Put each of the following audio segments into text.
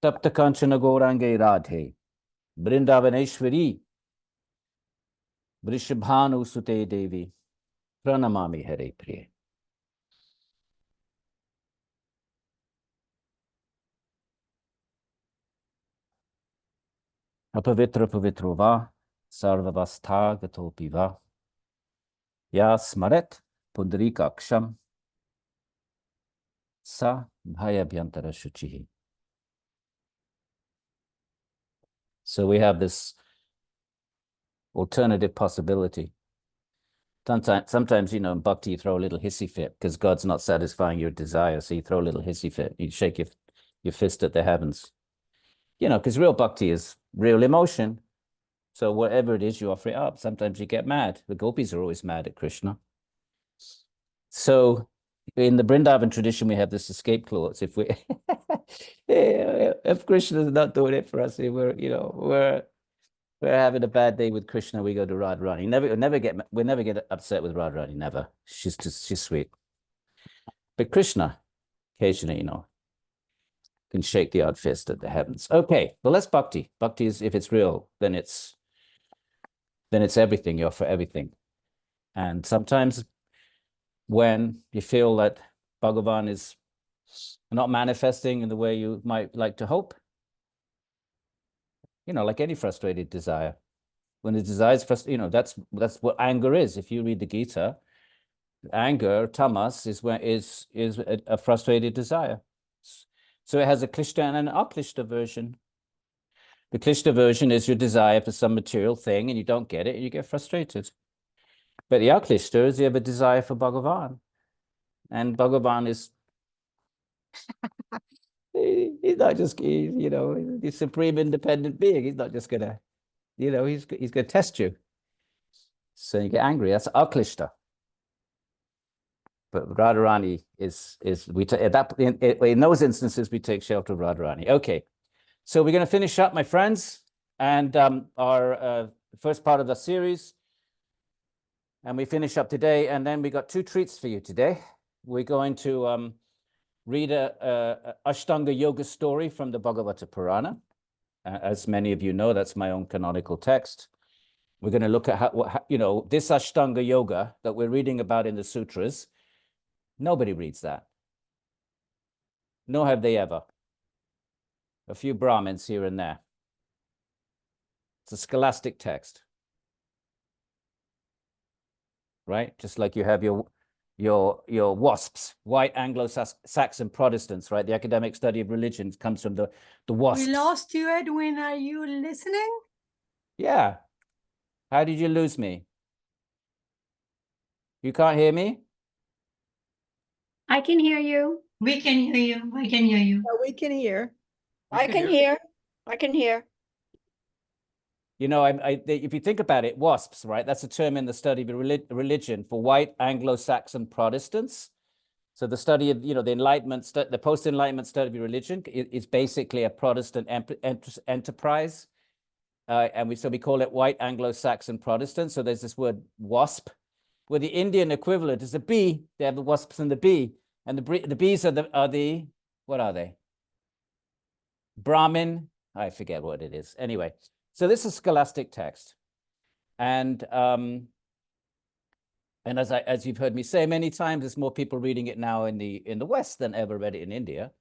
Tapta Kanchana Gaurange Radhe, Brindavaneshwari, Vrishabhanu Sute Devi, Pranamami Hare Priya. Apavitra Pavitro Va, Sarvavastha Gatopi Va, Ya Smaret Pundarika Aksham, Sa Bhayabhyantara Shuchihi. So we have this alternative possibility. Sometimes, you know, in bhakti, you throw a little hissy fit because God's not satisfying your desire. So you throw a little hissy fit. You shake your fist at the heavens. You know, because real bhakti is real emotion. So whatever it is, you offer it up. Sometimes you get mad. The gopis are always mad at Krishna. So in the Vrindavan tradition, we have this escape clause. If we, if Krishna is not doing it for us, we're having a bad day with Krishna, we go to Radharani. We never get upset with Radharani. Never. She's sweet. But Krishna, occasionally, you know, can shake the odd fist at the heavens. Okay, well, that's bhakti. Bhakti is, if it's real, then it's everything. You offer everything. And sometimes when you feel that Bhagavan is not manifesting in the way you might like to hope, you know, like any frustrated desire, when the desire is frustrated, you know, that's what anger is. If you read the Gita, anger, tamas, is a frustrated desire. So it has a klishta and an aklishta version. The klishta version is your desire for some material thing and you don't get it and you get frustrated. But the aklishta is you have a desire for Bhagavan. And Bhagavan is, he's not just, you know, the supreme independent being. He's not just going to, you know, he's going to test you. So you get angry. That's aklishta. But Radharani is in those instances, we take shelter of Radharani. Okay. So we're going to finish up, my friends, and our first part of the series. And we finish up today, and then we got two treats for you today. We're going to read a Ashtanga Yoga story from the Bhagavata Purana. As many of you know, that's my own canonical text. We're going to look at how, you know, this Ashtanga Yoga that we're reading about in the sutras. Nobody reads that. Nor have they ever. A few Brahmins here and there. It's a scholastic text. Right? Just like you have your WASPs, white Anglo-Saxon Protestants, right? The academic study of religion comes from the WASPs. We lost you, Edwin. Are you listening? Yeah. How did you lose me? You can't hear me? I can hear you. We can hear you. I can hear you. Oh, we can hear. I can hear. I can hear. You know, if you think about it, WASPs, right? That's a term in the study of religion for white Anglo-Saxon Protestants. So the study of, you know, the Enlightenment, the post-Enlightenment study of religion is basically a Protestant enterprise. And we call it white Anglo-Saxon Protestant. So there's this word WASP, where the Indian equivalent is a bee. They have the wasps and the bee. And the bees are the, what are they? Brahmin, I forget what it is. Anyway, so this is scholastic text. And as you've heard me say many times, there's more people reading it now in the West than ever read it in India.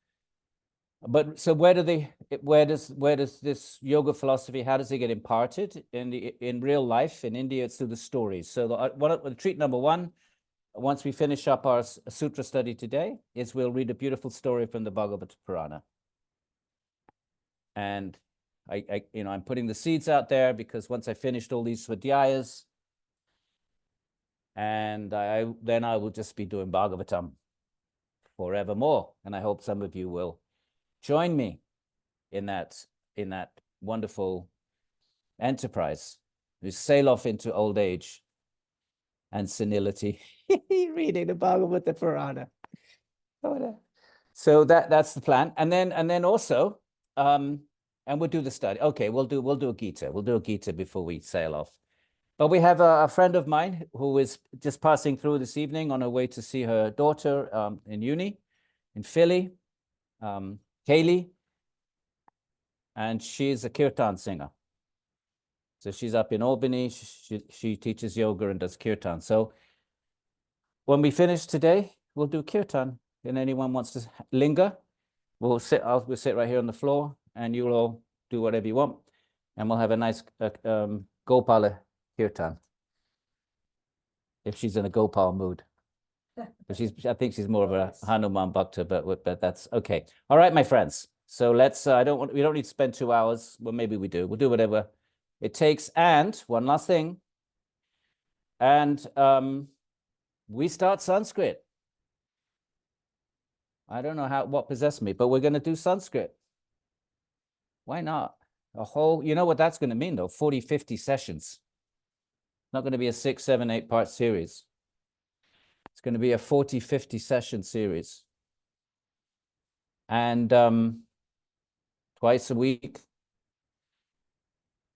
But so where does this yoga philosophy, how does it get imparted in real life? In India, it's through the stories. So the treat number one, once we finish up our sutra study today, is we'll read a beautiful story from the Bhagavata Purana. And I'm putting the seeds out there because once I finished all these svadhyayas, and then I will just be doing Bhagavatam forevermore. And I hope some of you will join me in that wonderful enterprise. We sail off into old age and senility, reading the Bhagavata Purana. So that's the plan. And then also, and we'll do the study. Okay, we'll do a Gita. We'll do a Gita before we sail off. But we have a friend of mine who is just passing through this evening on her way to see her daughter in uni in Philly, Kaylee. and she's a kirtan singer. So she's up in Albany. She teaches yoga and does kirtan. So when we finish today, we'll do kirtan. And anyone wants to linger, we'll sit right here on the floor, and you'll all do whatever you want, and we'll have a nice Gopala kirtan. If she's in a Gopal mood. But I think she's more of a Hanuman Bhakta, but that's okay. All right, my friends. So let's, we don't need to spend 2 hours. Well, maybe we do. We'll do whatever it takes. And one last thing. And we start Sanskrit. I don't know what possessed me, but we're going to do Sanskrit. Why not? A whole, you know what that's going to mean though? 40, 50 sessions. Not going to be a 6, 7, 8 part series. It's going to be a 40, 50 session series. And twice a week,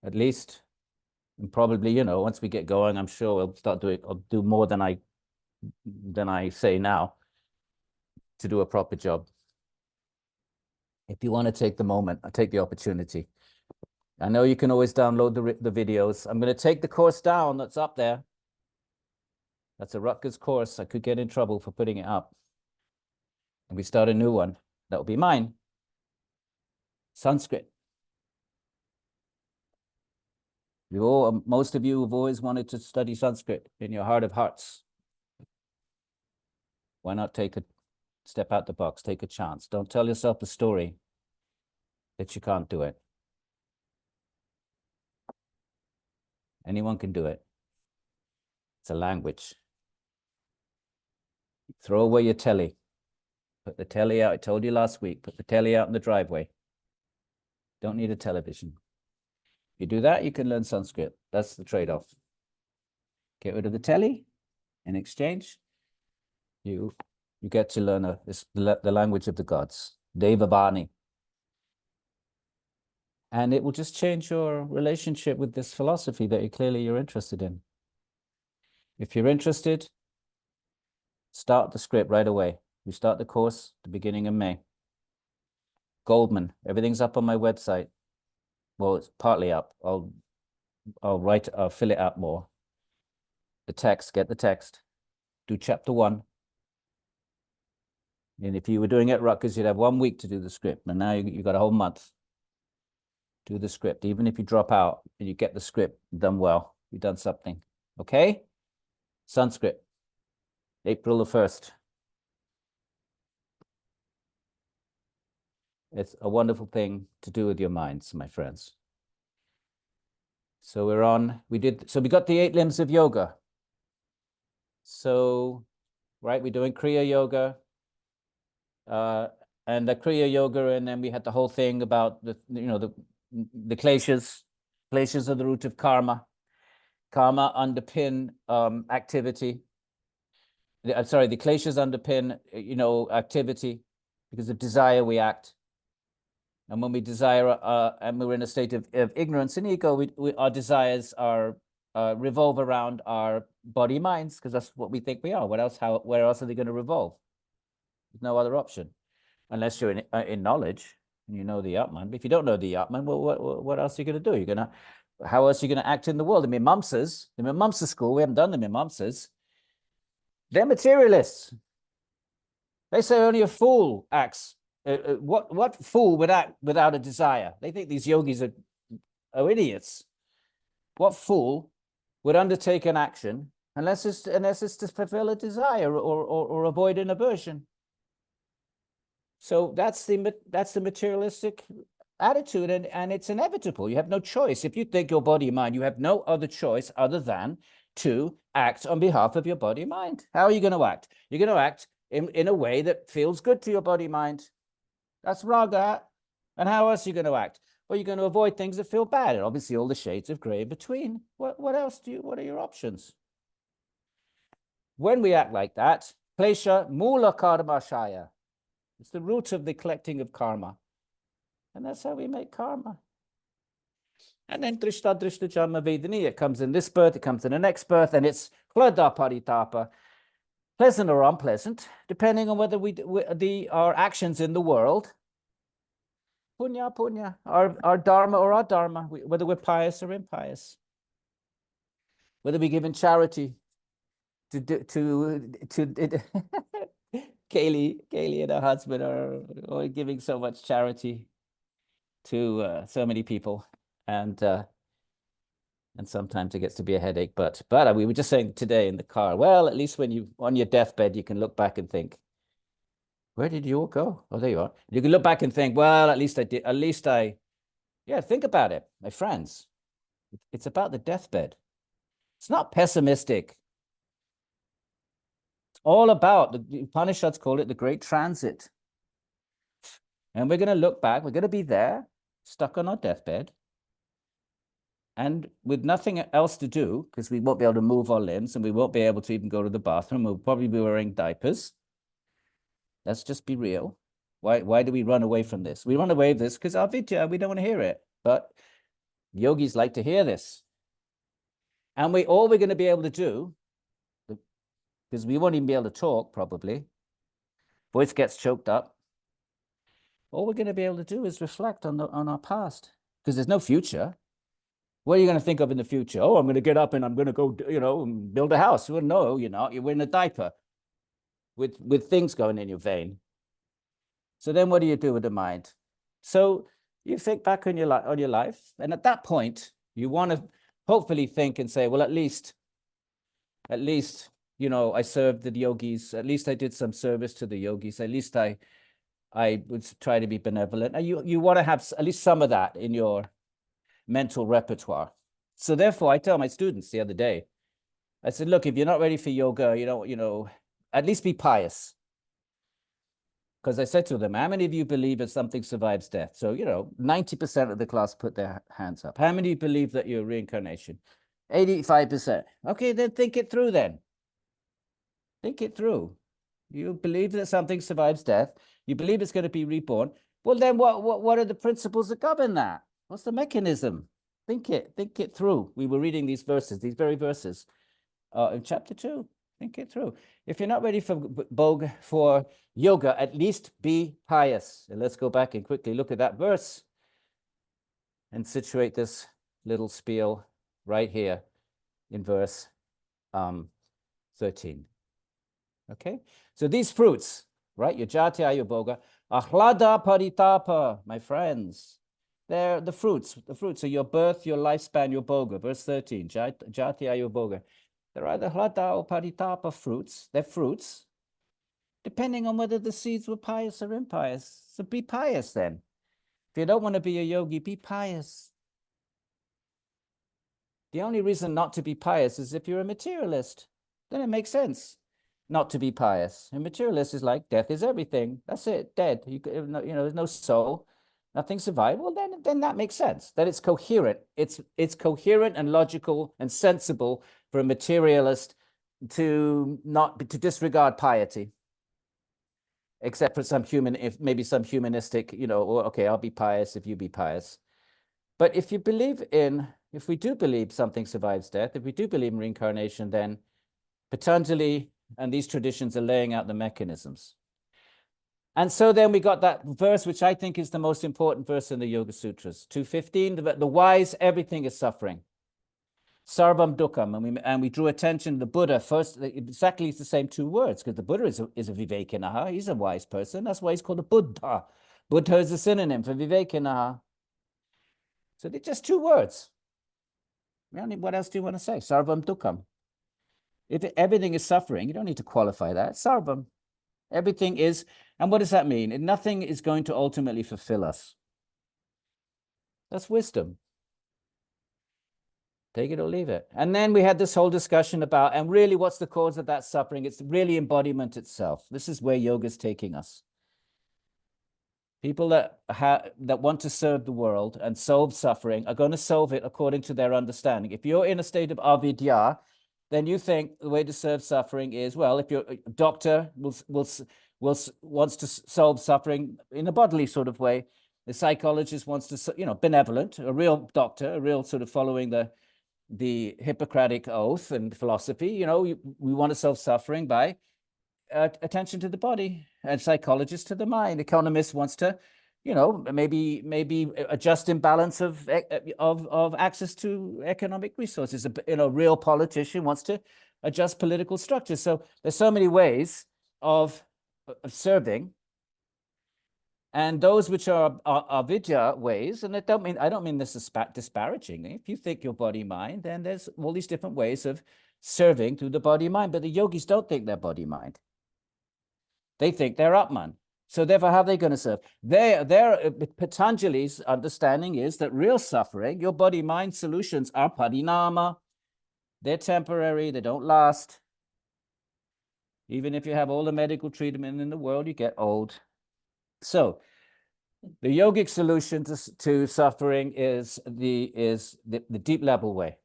at least. And probably, you know, once we get going, I'm sure I'll do more than I say now to do a proper job. If you want to take the moment, take the opportunity. I know you can always download the videos. I'm going to take the course down that's up there. That's a Rutgers course. I could get in trouble for putting it up. And we start a new one. That'll be mine. Sanskrit. Most of you have always wanted to study Sanskrit in your heart of hearts. Why not step out the box, take a chance. Don't tell yourself the story that you can't do it. Anyone can do it. It's a language. Throw away your telly. Put the telly out. I told you last week, put the telly out in the driveway. Don't need a television. If you do that, you can learn Sanskrit. That's the trade-off. Get rid of the telly. In exchange, you get to learn the language of the gods, Devavani. And it will just change your relationship with this philosophy that clearly you're interested in. If you're interested, start the script right away. We start the course at the beginning of May. Goldman, everything's up on my website. Well, it's partly up. I'll fill it out more. The text, get the text. Do chapter 1. And if you were doing it at Rutgers, you'd have 1 week to do the script. And now you've got a whole month. Do the script. Even if you drop out and you get the script done well, you've done something. Okay? Sanskrit. April the 1st. It's a wonderful thing to do with your minds, my friends. So we got the 8 limbs of yoga. So, right, we're doing Kriya Yoga. And the Kriya Yoga, and then we had the whole thing about the kleshas. Kleshas are the root of karma. Karma underpin activity. I'm sorry, the kleshas underpin, activity. Because of desire, we act. And when we desire, and we're in a state of ignorance and ego, our desires revolve around our body minds, because that's what we think we are. Where else are they going to revolve? There's no other option, unless you're in knowledge and you know the Atman. But if you don't know the Atman, well, what else are you going to do? How else are you going to act in the world? The Mimamsa school, we haven't done the Mimamsas. They're materialists. They say only a fool acts. What fool would act without a desire? They think these yogis are idiots. What fool would undertake an action unless it's to fulfill a desire or avoid an aversion? So that's the materialistic attitude, and it's inevitable. You have no choice. If you think your body and mind, you have no other choice other than to act on behalf of your body and mind. How are you going to act? You're going to act in a way that feels good to your body and mind. That's raga. And how else are you going to act? Well, you're going to avoid things that feel bad, and obviously all the shades of gray in between. What else what are your options? When we act like that, klesha mula karma shaya. It's the root of the collecting of karma. And that's how we make karma. And then drishta janma vedani. It comes in this birth, it comes in the next birth, and it's hlada paritapa. Pleasant or unpleasant, depending on whether our actions in the world Punya, punya. Our dharma or our dharma, whether we're pious or impious. Whether we give in charity to Kaylee and her husband are giving so much charity to so many people, and sometimes it gets to be a headache. But we were just saying today in the car, well, at least when you on your deathbed, you can look back and think, where did you all go? Oh, there you are. You can look back and think, well, at least I did. At least yeah. Think about it, my friends. It's about the deathbed. It's not pessimistic. It's all about, the Upanishads call it the great transit. And we're going to look back. We're going to be there, stuck on our deathbed, and with nothing else to do, because we won't be able to move our limbs and we won't be able to even go to the bathroom. We'll probably be wearing diapers. Let's just be real. Why do we run away from this? We run away from this because avidya, we don't want to hear it. But yogis like to hear this. And all we're going to be able to do, because we won't even be able to talk, probably. Voice gets choked up. All we're going to be able to do is reflect on our past, because there's no future. What are you going to think of in the future? Oh, I'm going to get up and I'm going to go, and build a house. Well, no, you're not. You're in a diaper with things going in your vein. So then what do you do with the mind? So you think back on your life, and at that point, you want to hopefully think and say, well, at least, I served the yogis. At least I did some service to the yogis. At least I would try to be benevolent. And you want to have at least some of that in your mental repertoire. So therefore, I tell my students the other day, I said, look, if you're not ready for yoga, at least be pious. Because I said to them, how many of you believe that something survives death? So, 90% of the class put their hands up. How many believe that you're reincarnation? 85%. Okay, then think it through then. Think it through. You believe that something survives death. You believe it's going to be reborn. Well, then what are the principles that govern that? What's the mechanism? Think it through. We were reading these very verses in chapter 2. Think it through. If you're not ready for yoga, at least be pious. And let's go back and quickly look at that verse and situate this little spiel right here in verse 13. Okay, so these fruits, right? Your jati ayurboga, ahlada paritapa, my friends. They're the fruits. The fruits are your birth, your lifespan, your boga. Verse 13, jati ayurboga. They're either hlada or paritapa fruits. They're fruits, depending on whether the seeds were pious or impious. So be pious then. If you don't want to be a yogi, be pious. The only reason not to be pious is if you're a materialist. Then it makes sense not to be pious. A materialist is like, death is everything. That's it, dead. There's no soul. Nothing survived. Well, then that makes sense. That it's coherent. It's coherent and logical and sensible for a materialist to disregard piety, except for maybe some humanistic, okay, I'll be pious if you be pious. But if we do believe something survives death, if we do believe in reincarnation, then Patanjali and these traditions are laying out the mechanisms. And so then we got that verse, which I think is the most important verse in the Yoga Sutras, 2:15, the wise, everything is suffering. Sarvam dukkam, and we drew attention to the Buddha first. Exactly, it's the same two words, because the Buddha is a vivekanaha. He's a wise person. That's why he's called a Buddha. Buddha is a synonym for vivekanaha. So they're just two words. What else do you want to say? Sarvam dukkam. If everything is suffering, you don't need to qualify that. Sarvam. Everything is, and what does that mean? Nothing is going to ultimately fulfill us. That's wisdom. Take it or leave it. And then we had this whole discussion about, and really what's the cause of that suffering? It's really embodiment itself. This is where yoga is taking us. People that want to serve the world and solve suffering are going to solve it according to their understanding. If you're in a state of avidya, then you think the way to serve suffering is, well, if a doctor wants to solve suffering in a bodily sort of way, the psychologist wants to, benevolent, a real doctor, a real sort of following the Hippocratic oath and philosophy, we want to solve suffering by attention to the body, and psychologist to the mind. Economist wants to you know, maybe a just imbalance of access to economic resources. You know, a real politician wants to adjust political structures. So there's so many ways of serving. And those which are vidya ways, and I don't mean this disparagingly. If you think your body mind, then there's all these different ways of serving through the body mind. But the yogis don't think they're body mind. They think they're Atman. So therefore, how are they going to serve? Patanjali's understanding is that real suffering, your body mind solutions are parinama. They're temporary. They don't last. Even if you have all the medical treatment in the world, you get old. So the yogic solution to suffering is the deep level way,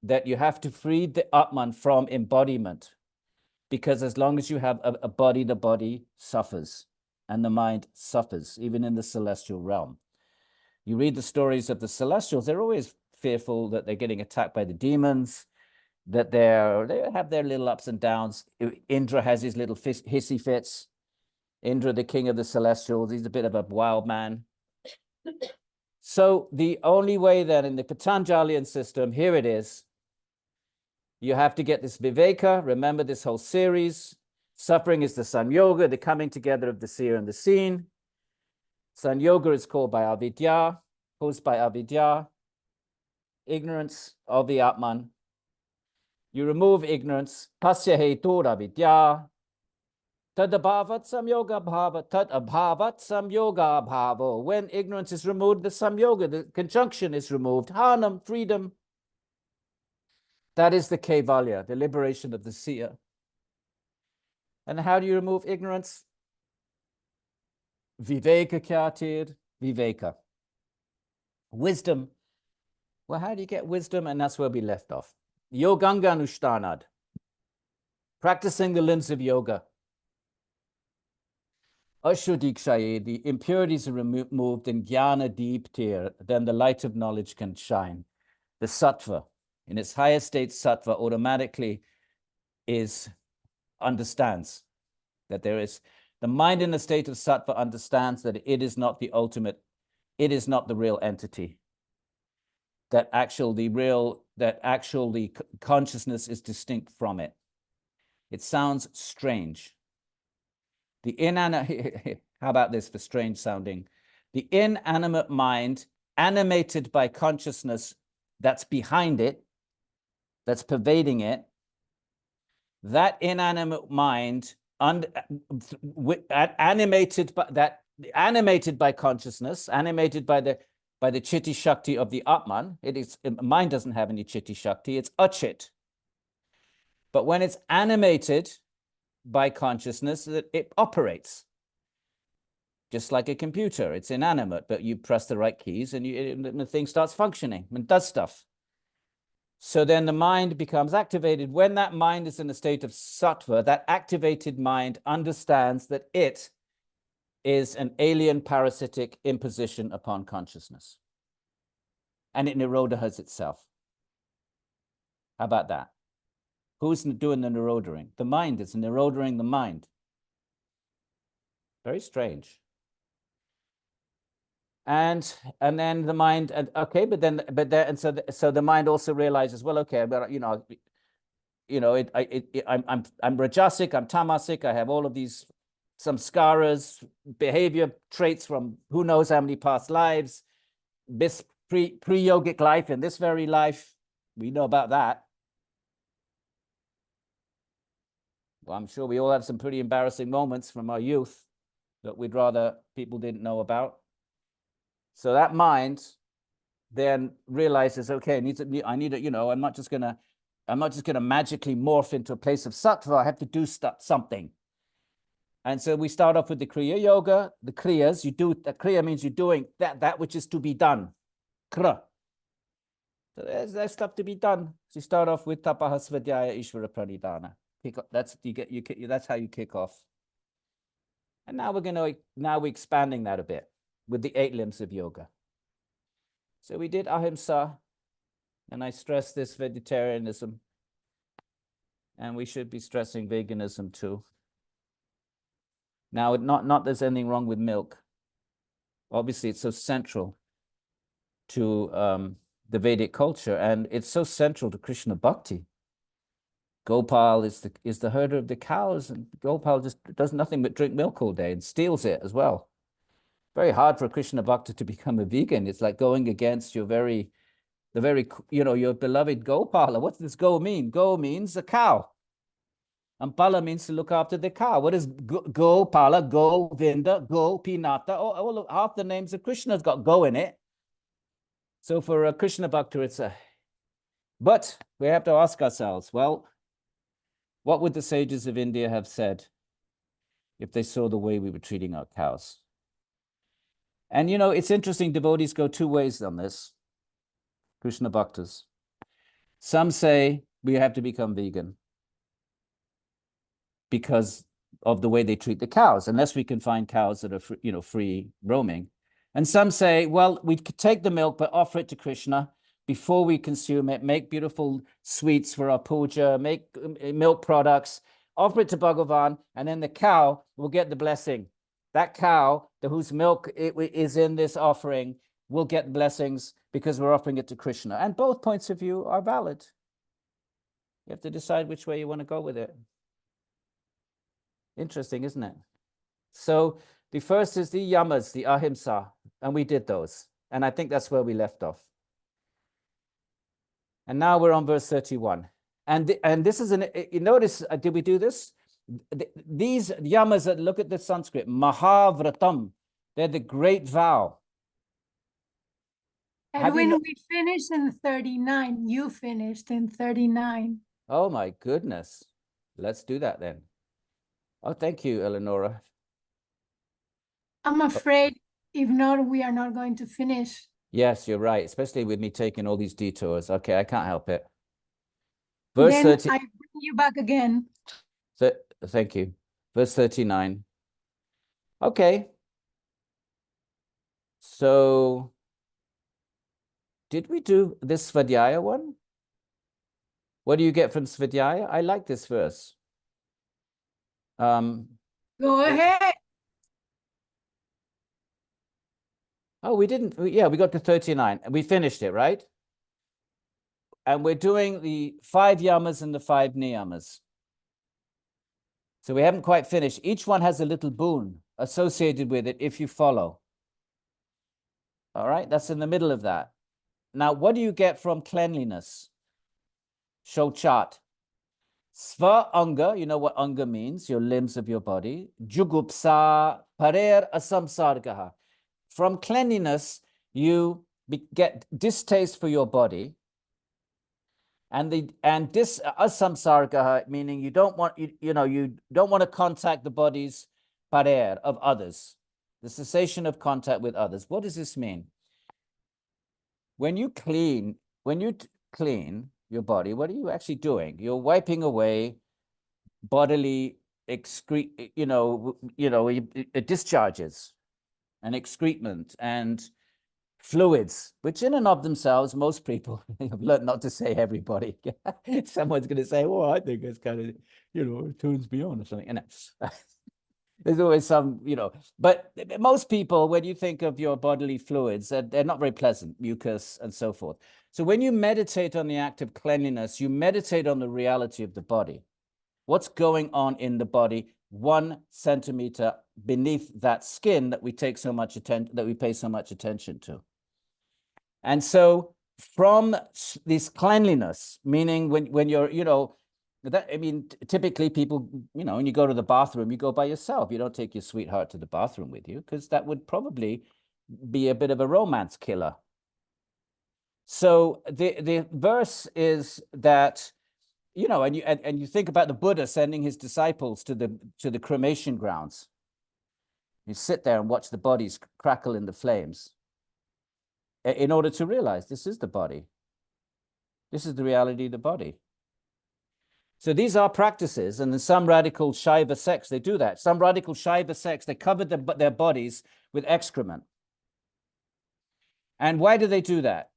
that you have to free the Atman from embodiment, because as long as you have a body, the body suffers and the mind suffers, even in the celestial realm. You read the stories of the celestials, they're always fearful that they're getting attacked by the demons, that they have their little ups and downs. Indra has his little hissy fits. Indra, the king of the celestials, he's a bit of a wild man. So the only way that in the Patanjalian system, here it is, you have to get this viveka. Remember this whole series. Suffering is the sanyoga, the coming together of the seer and the seen. Sanyoga is called by avidya, caused by avidya, ignorance of the Atman. You remove ignorance, pasya hetur avidya, tad abhavat samyoga bhava, tad abhavat samyoga bhava. When ignorance is removed, the samyoga, the conjunction is removed. Hanam, freedom. That is the Kaivalya, the liberation of the seer. And how do you remove ignorance? Viveka kyatir, viveka. Wisdom. Well, how do you get wisdom? And that's where we left off. Yoganga anushtanad. Practicing the limbs of yoga. Ashudikshaye, the impurities are removed, and jnana deeptir, then the light of knowledge can shine. The sattva, in its higher state, sattva automatically understands that there is, the mind in a state of sattva understands that it is not the ultimate, it is not the real entity. That actually consciousness is distinct from it. It sounds strange. The inanimate, how about this for strange sounding? The inanimate mind, animated by consciousness that's behind it, that's pervading it, that inanimate mind, animated by consciousness, animated by the chitti shakti of the Atman. Mind doesn't have any chitti shakti, it's achit. But when it's animated by consciousness, it operates. Just like a computer, it's inanimate, but you press the right keys and the thing starts functioning and does stuff. So then the mind becomes activated. When that mind is in a state of sattva, that activated mind understands that it is an alien parasitic imposition upon consciousness. And it nirodhas itself. How about that? Who's doing the nirodhering? The mind is nirodhering the mind. Very strange. And then the mind, okay, so the mind also realizes, well, okay, but I'm rajasic, I'm tamasic, I have all of these samskaras, behavior traits from who knows how many past lives, this pre-yogic life and this very life, we know about that. Well, I'm sure we all have some pretty embarrassing moments from our youth that we'd rather people didn't know about. So that mind then realizes, okay, I need to, I'm not just gonna magically morph into a place of sattva. I have to do something. And so we start off with the Kriya Yoga, the Kriyas. The Kriya means you're doing that which is to be done. Kra. So there's stuff to be done. So you start off with Tapaha Svadhyaya Ishvara Pranidhana. That's how you kick off. And now we're expanding that a bit with the 8 limbs of yoga. So we did ahimsa, and I stressed this vegetarianism, and we should be stressing veganism too. Now, not there's anything wrong with milk. Obviously, it's so central to the Vedic culture, and it's so central to Krishna Bhakti. Gopal is the herder of the cows, and Gopal just does nothing but drink milk all day and steals it as well. Very hard for a Krishna Bhakta to become a vegan. It's like going against your your beloved Gopala. What does go mean? Go means a cow. And Pala means to look after the cow. What is Gopala, Govinda, Gopinata? Oh, half the names of Krishna has got go in it. So for a Krishna Bhakta, it's a... But we have to ask ourselves, well, what would the sages of India have said if they saw the way we were treating our cows? And it's interesting, devotees go two ways on this. Krishna Bhaktas. Some say we have to become vegan because of the way they treat the cows, unless we can find cows that are free roaming. And some say, well, we could take the milk, but offer it to Krishna before we consume it, make beautiful sweets for our puja, make milk products, offer it to Bhagavan, and then the cow will get the blessing. That cow, whose milk is in this offering, will get blessings because we're offering it to Krishna. And both points of view are valid. You have to decide which way you want to go with it. Interesting, isn't it? So the first is the yamas, the ahimsa, and we did those. And I think that's where we left off. And now we're on verse 31. And this is you notice, did we do this? These yamas, look at the Sanskrit, mahavratam, they're the great vow. Edwin, we finished in 39. You finished in 39. Oh my goodness. Let's do that then. Oh, thank you, Eleonora. I'm afraid if not, we are not going to finish. Yes, you're right, especially with me taking all these detours. Okay, I can't help it. Verse Then 30. I bring you back again. Thank you. Verse 39. Okay. So, did we do this Svadhyaya one? What do you get from Svadhyaya? I like this verse. Go ahead. Oh, we didn't. Yeah, we got to 39. We finished it, right? And we're doing the 5 yamas and the 5 niyamas. So we haven't quite finished. Each one has a little boon associated with it if you follow. All right, that's in the middle of that. Now, what do you get from cleanliness? Shochat. Sva anga, you know what anga means, your limbs of your body. Jugupsa parer asamsargaha. From cleanliness, you get distaste for your body. And this asamsargaha, meaning you don't want you don't want to contact the bodies parer of others. The cessation of contact with others. What does this mean? When you clean your body, what are you actually doing? You're wiping away bodily discharges and excrement and fluids, which in and of themselves, most people have learned not to say everybody. Someone's going to say, well, I think it's kind of, it turns me on or something. And there's always some, but most people, when you think of your bodily fluids, they're not very pleasant, mucus and so forth. So when you meditate on the act of cleanliness, you meditate on the reality of the body. What's going on in the body 1 centimeter beneath that skin that we take so much attention, that we pay so much attention to. And so from this cleanliness, meaning when you're, typically people, when you go to the bathroom, you go by yourself. You don't take your sweetheart to the bathroom with you because that would probably be a bit of a romance killer. So the verse is that, and you think about the Buddha sending his disciples to the cremation grounds. You sit there and watch the bodies crackle in the flames in order to realize this is the body. This is the reality of the body. So these are practices, and in some radical Shaiva sects, they do that. Some radical Shaiva sects, they cover their bodies with excrement. And why do they do that?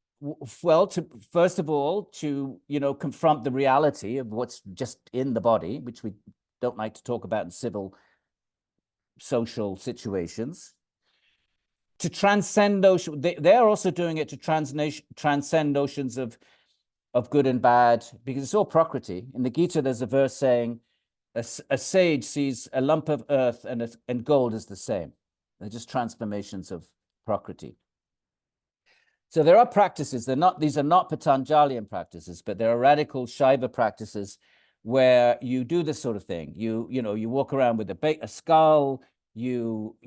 Well, first of all, to confront the reality of what's just in the body, which we don't like to talk about in civil social situations. to transcend ocean. They're also doing it to transcend oceans of good and bad, because it's all Prakriti. In the Gita, there's a verse saying, a sage sees a lump of earth and gold as the same. They're just transformations of Prakriti. So there are practices. These are not Patanjalian practices, but there are radical Shaiva practices where you do this sort of thing. You walk around with a skull. You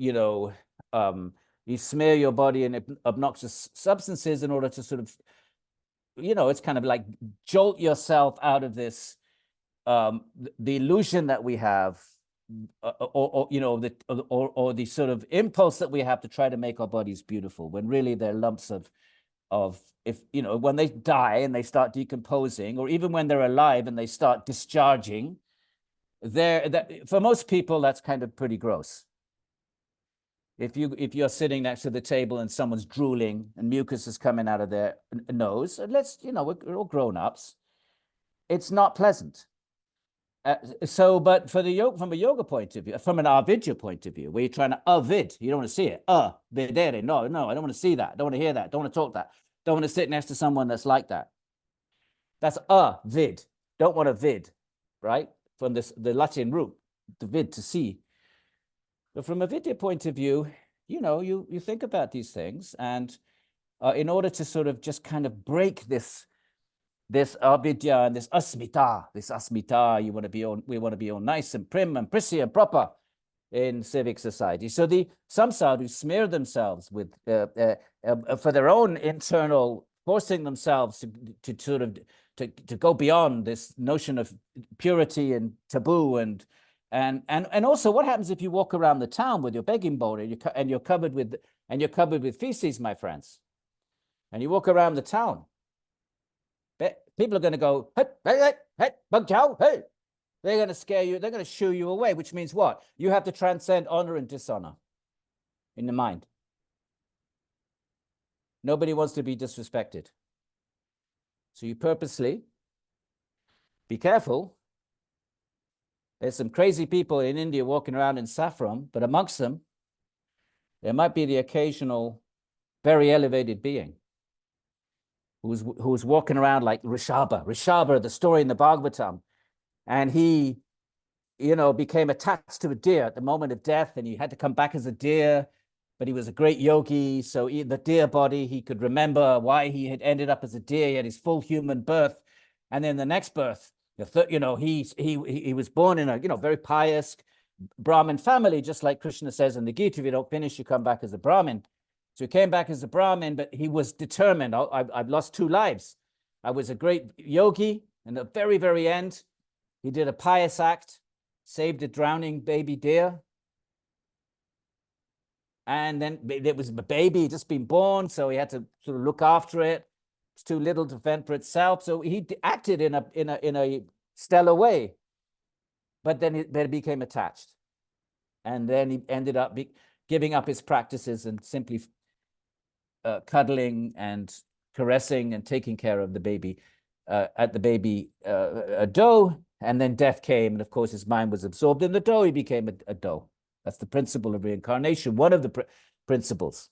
smear your body in obnoxious substances in order to sort of, it's kind of like jolt yourself out of this, the illusion that we have, or the sort of impulse that we have to try to make our bodies beautiful, when really they're lumps of when they die and they start decomposing, or even when they're alive and they start discharging, for most people, that's kind of pretty gross. If you're sitting next to the table and someone's drooling and mucus is coming out of their nose, we're all grown-ups, it's not pleasant. But from a yoga point of view, from an avidya point of view, where you're trying to avid, you don't want to see it. Vedere, no, I don't want to see that. Don't want to hear that. Don't want to talk that. Don't want to sit next to someone that's like that. That's vid. Don't want to vid, right? From the Latin root, the vid, to see. But from a vidya point of view, you think about these things, and in order to sort of just kind of break this avidya and this asmita, we want to be all nice and prim and prissy and proper in civic society. So some sadhus smear themselves with for their own internal, forcing themselves to sort of to go beyond this notion of purity and taboo, and also, what happens if you walk around the town with your begging bowl and you're covered with feces, my friends, and you walk around the town? People are going to go, hey, bug chow, hey. They're going to scare you. They're going to shoo you away, which means what? You have to transcend honor and dishonor in the mind. Nobody wants to be disrespected. So you purposely be careful. There's some crazy people in India walking around in saffron, but amongst them, there might be the occasional very elevated being who's walking around like Rishabha, the story in the Bhagavatam. And he, became attached to a deer at the moment of death, and he had to come back as a deer, but he was a great yogi. So the deer body, he could remember why he had ended up as a deer. He had his full human birth. And then the next birth, he was born in a, very pious Brahmin family, just like Krishna says in the Gita, if you don't finish, you come back as a Brahmin. So he came back as a Brahmin, but he was determined. I've lost 2 lives. I was a great yogi. In the very, very end, he did a pious act, saved a drowning baby deer. And then it was a baby just been born, so he had to sort of look after it. It's too little to fend for itself. So he acted in a stellar way. But then he became attached. And then he ended up giving up his practices and simply cuddling and caressing and taking care of the baby doe. And then death came, and of course his mind was absorbed in the doe. He became a doe. That's the principle of reincarnation, one of the principles.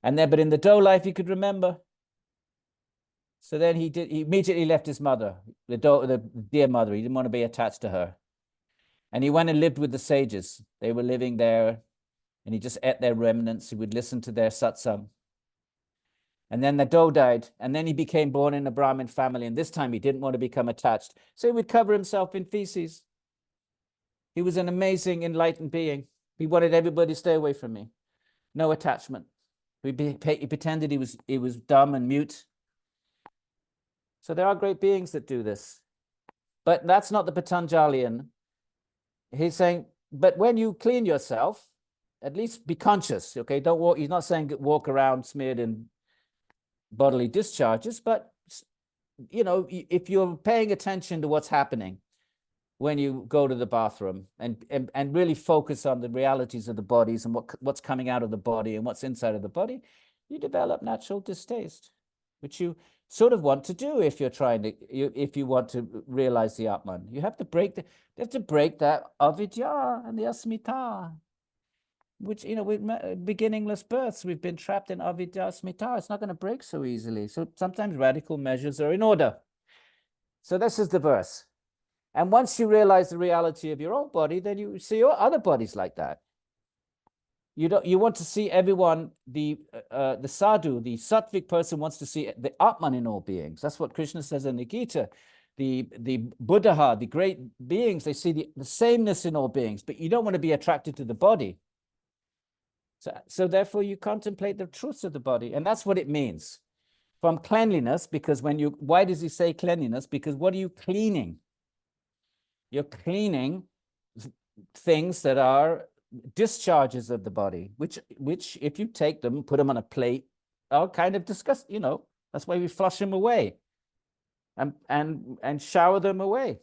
But in the doe life, he could remember. So then he immediately left his mother, the dear mother. He didn't want to be attached to her. And he went and lived with the sages. They were living there, and he just ate their remnants. He would listen to their satsang. And then the doe died, and then he became born in a Brahmin family, and this time he didn't want to become attached. So he would cover himself in feces. He was an amazing, enlightened being. He wanted everybody to stay away from me. No attachment. He pretended he was dumb and mute. So there are great beings that do this. But that's not the Patanjalian. He's saying, but when you clean yourself, at least be conscious, okay? Don't walk. He's not saying walk around smeared in bodily discharges, but if you're paying attention to what's happening when you go to the bathroom and really focus on the realities of the bodies and what's coming out of the body and what's inside of the body, you develop natural distaste, which you sort of want to do if you want to realize the Atman. You have to break that avidya and the asmita. which, with beginningless births, we've been trapped in avidya smita. It's not going to break so easily. So sometimes radical measures are in order. So this is the verse. And once you realize the reality of your own body, then you see other bodies like that. You want to see everyone, the sadhu, the sattvic person wants to see the Atman in all beings. That's what Krishna says in the Gita. The Buddha, the great beings, they see the sameness in all beings, but you don't want to be attracted to the body. So therefore you contemplate the truths of the body. And that's what it means. From cleanliness, because why does he say cleanliness? Because what are you cleaning? You're cleaning things that are discharges of the body, which if you take them, put them on a plate, are kind of disgusting, that's why we flush them away and shower them away.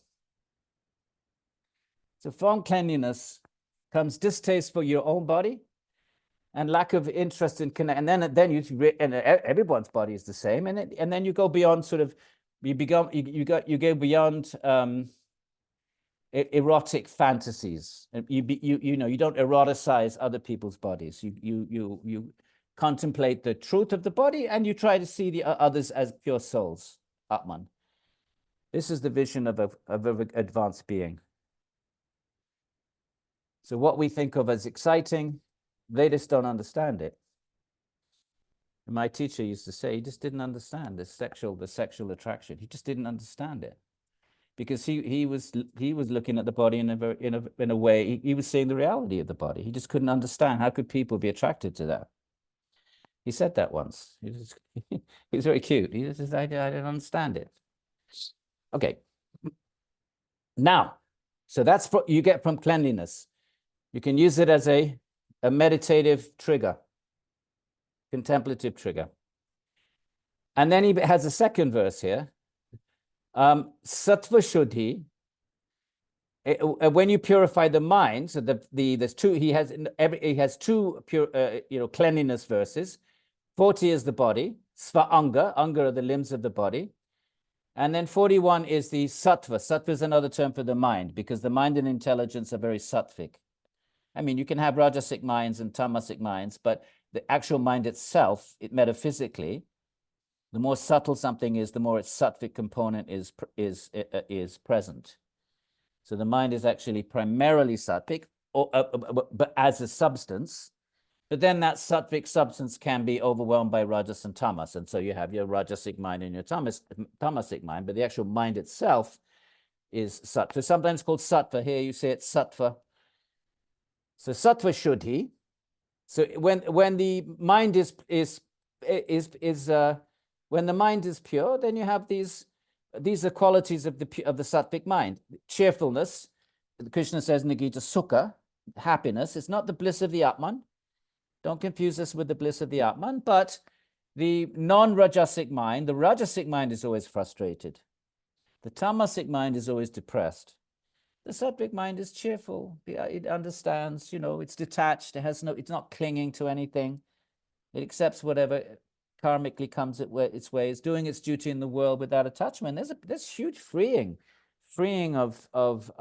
So from cleanliness comes distaste for your own body and lack of interest in connect. And then everyone's body is the same. And then you go beyond you go beyond erotic fantasies. You don't eroticize other people's bodies. You contemplate the truth of the body, and you try to see the others as pure souls, Atman. This is the vision of an advanced being. So what we think of as exciting, they just don't understand it. And my teacher used to say he just didn't understand the sexual attraction. He just didn't understand it. Because he was looking at the body in a way, he was seeing the reality of the body. He just couldn't understand how could people be attracted to that. He said that once. He was very cute. He just said, I didn't understand it. Okay. Now, so that's what you get from cleanliness. You can use it as a meditative trigger, contemplative trigger. And then he has a second verse here. Sattva Shuddhi, when you purify the mind, so there's two, he has two pure, cleanliness verses. 40 is the body, Sva-anga, anga are the limbs of the body. And then 41 is the sattva. Sattva is another term for the mind, because the mind and intelligence are very sattvic. I mean, you can have rajasic minds and tamasic minds, but the actual mind itself, metaphysically, the more subtle something is, the more its sattvic component is present. So the mind is actually primarily sattvic, but as a substance. But then that sattvic substance can be overwhelmed by rajas and tamas. And so you have your rajasic mind and your tamasic mind, but the actual mind itself is sattva. Sometimes called sattva. Here you say it's sattva. So sattva shuddhi. So when the mind is when the mind is pure, then you have these are qualities of the sattvic mind. Cheerfulness, Krishna says in the Gita, sukha, happiness. It's not the bliss of the Atman. Don't confuse this with the bliss of the Atman, but the non-rajasic mind, the rajasic mind is always frustrated. The tamasic mind is always depressed. The sattvic mind is cheerful. It understands, it's detached. It's not clinging to anything. It accepts whatever karmically comes its way. It's doing its duty in the world without attachment. There's huge freeing of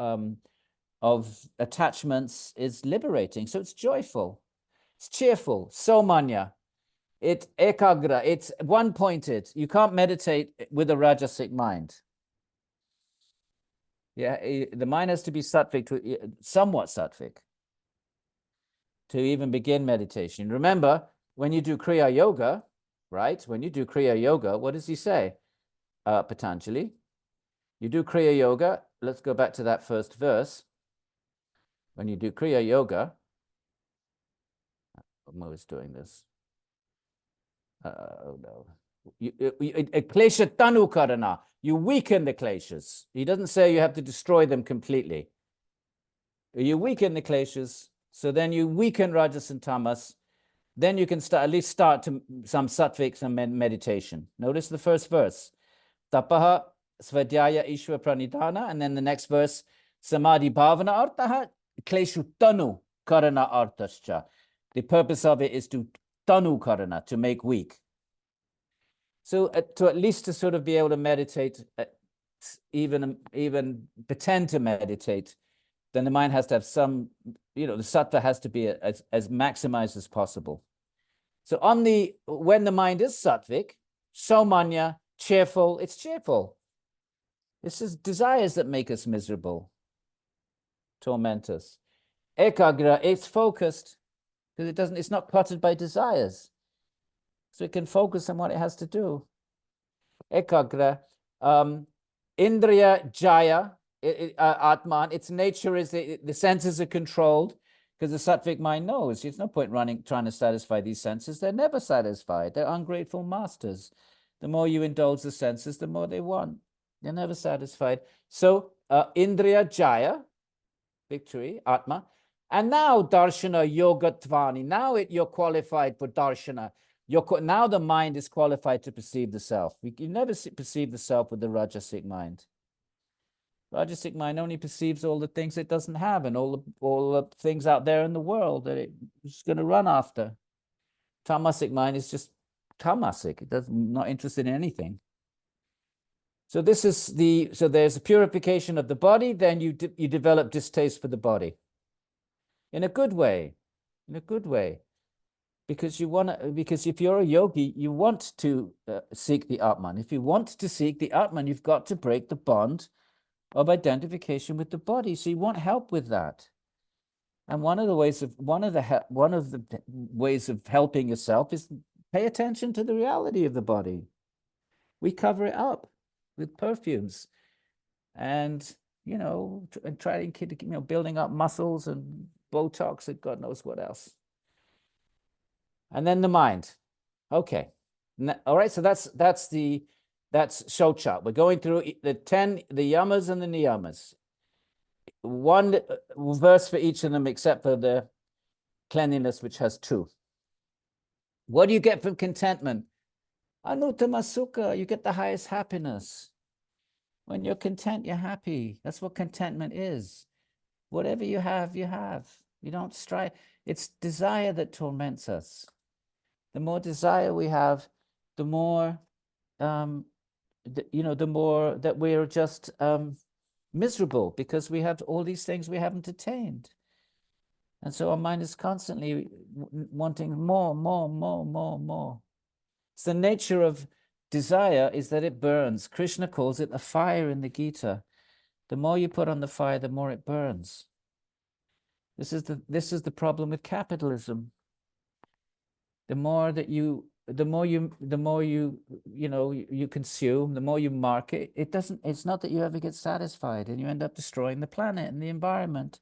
attachments is liberating. So it's joyful. It's cheerful. Somanya. It's ekagra. It's one-pointed. You can't meditate with a rajasic mind. Yeah, the mind has to be sattvic, somewhat sattvic, to even begin meditation. Remember, when you do Kriya Yoga, right? When you do Kriya Yoga, what does he say? Patanjali. You do Kriya Yoga. Let's go back to that first verse. When you do Kriya Yoga, I'm always doing this. Oh no. Klesha tanu karana. You weaken the kleshas. He doesn't say you have to destroy them completely. You weaken the kleshas, so then you weaken rajas and tamas. Then you can at least start to some sattvic, some meditation. Notice the first verse. Tapaha svadhyaya ishva pranidhana. And then the next verse, samadhi bhavana artaha kleshu tanu karana artascha. The purpose of it is to tanu karana, to make weak. So to at least to sort of be able to meditate, even pretend to meditate, then the mind has to have some you know, the sattva has to be as maximized as possible. So when the mind is sattvic, saumanya, cheerful, it's cheerful. It's just desires that make us miserable, torment us. Ekagra, it's focused, because it's not cluttered by desires. So it can focus on what it has to do. Ekagra, Indriya Jaya, Atman, its nature is the senses are controlled, because the sattvic mind knows there's no point trying to satisfy these senses. They're never satisfied. They're ungrateful masters. The more you indulge the senses, the more they want. They're never satisfied. So Indriya Jaya, victory, Atma. And now Darshana Yogatvani. Now you're qualified for Darshana. Now the mind is qualified to perceive the self. You never perceive the self with the Rajasic mind. Rajasic mind only perceives all the things it doesn't have and all the things out there in the world that it's going to run after. Tamasic mind is just tamasic. Not interested in anything. So there's a purification of the body, then you develop distaste for the body. In a good way. Because if you're a yogi, you want to seek the Atman. If you want to seek the Atman, you've got to break the bond of identification with the body. So you want help with that. And one of the ways of helping yourself is pay attention to the reality of the body. We cover it up with perfumes, and and trying to building up muscles and Botox and God knows what else. And then the mind. Okay. All right. So that's Shocha. We're going through the yamas and the niyamas. One verse for each of them, except for the cleanliness, which has 2. What do you get from contentment? Anuttama sukha. You get the highest happiness. When you're content, you're happy. That's what contentment is. Whatever you have, you have. You don't strive. It's desire that torments us. The more desire we have, the more, the more that we're just miserable, because we have all these things we haven't attained. And so our mind is constantly wanting more. It's the nature of desire is that it burns. Krishna calls it a fire in the Gita. The more you put on the fire, the more it burns. This is the problem with capitalism. The more you consume, the more you market, it's not that you ever get satisfied, and you end up destroying the planet and the environment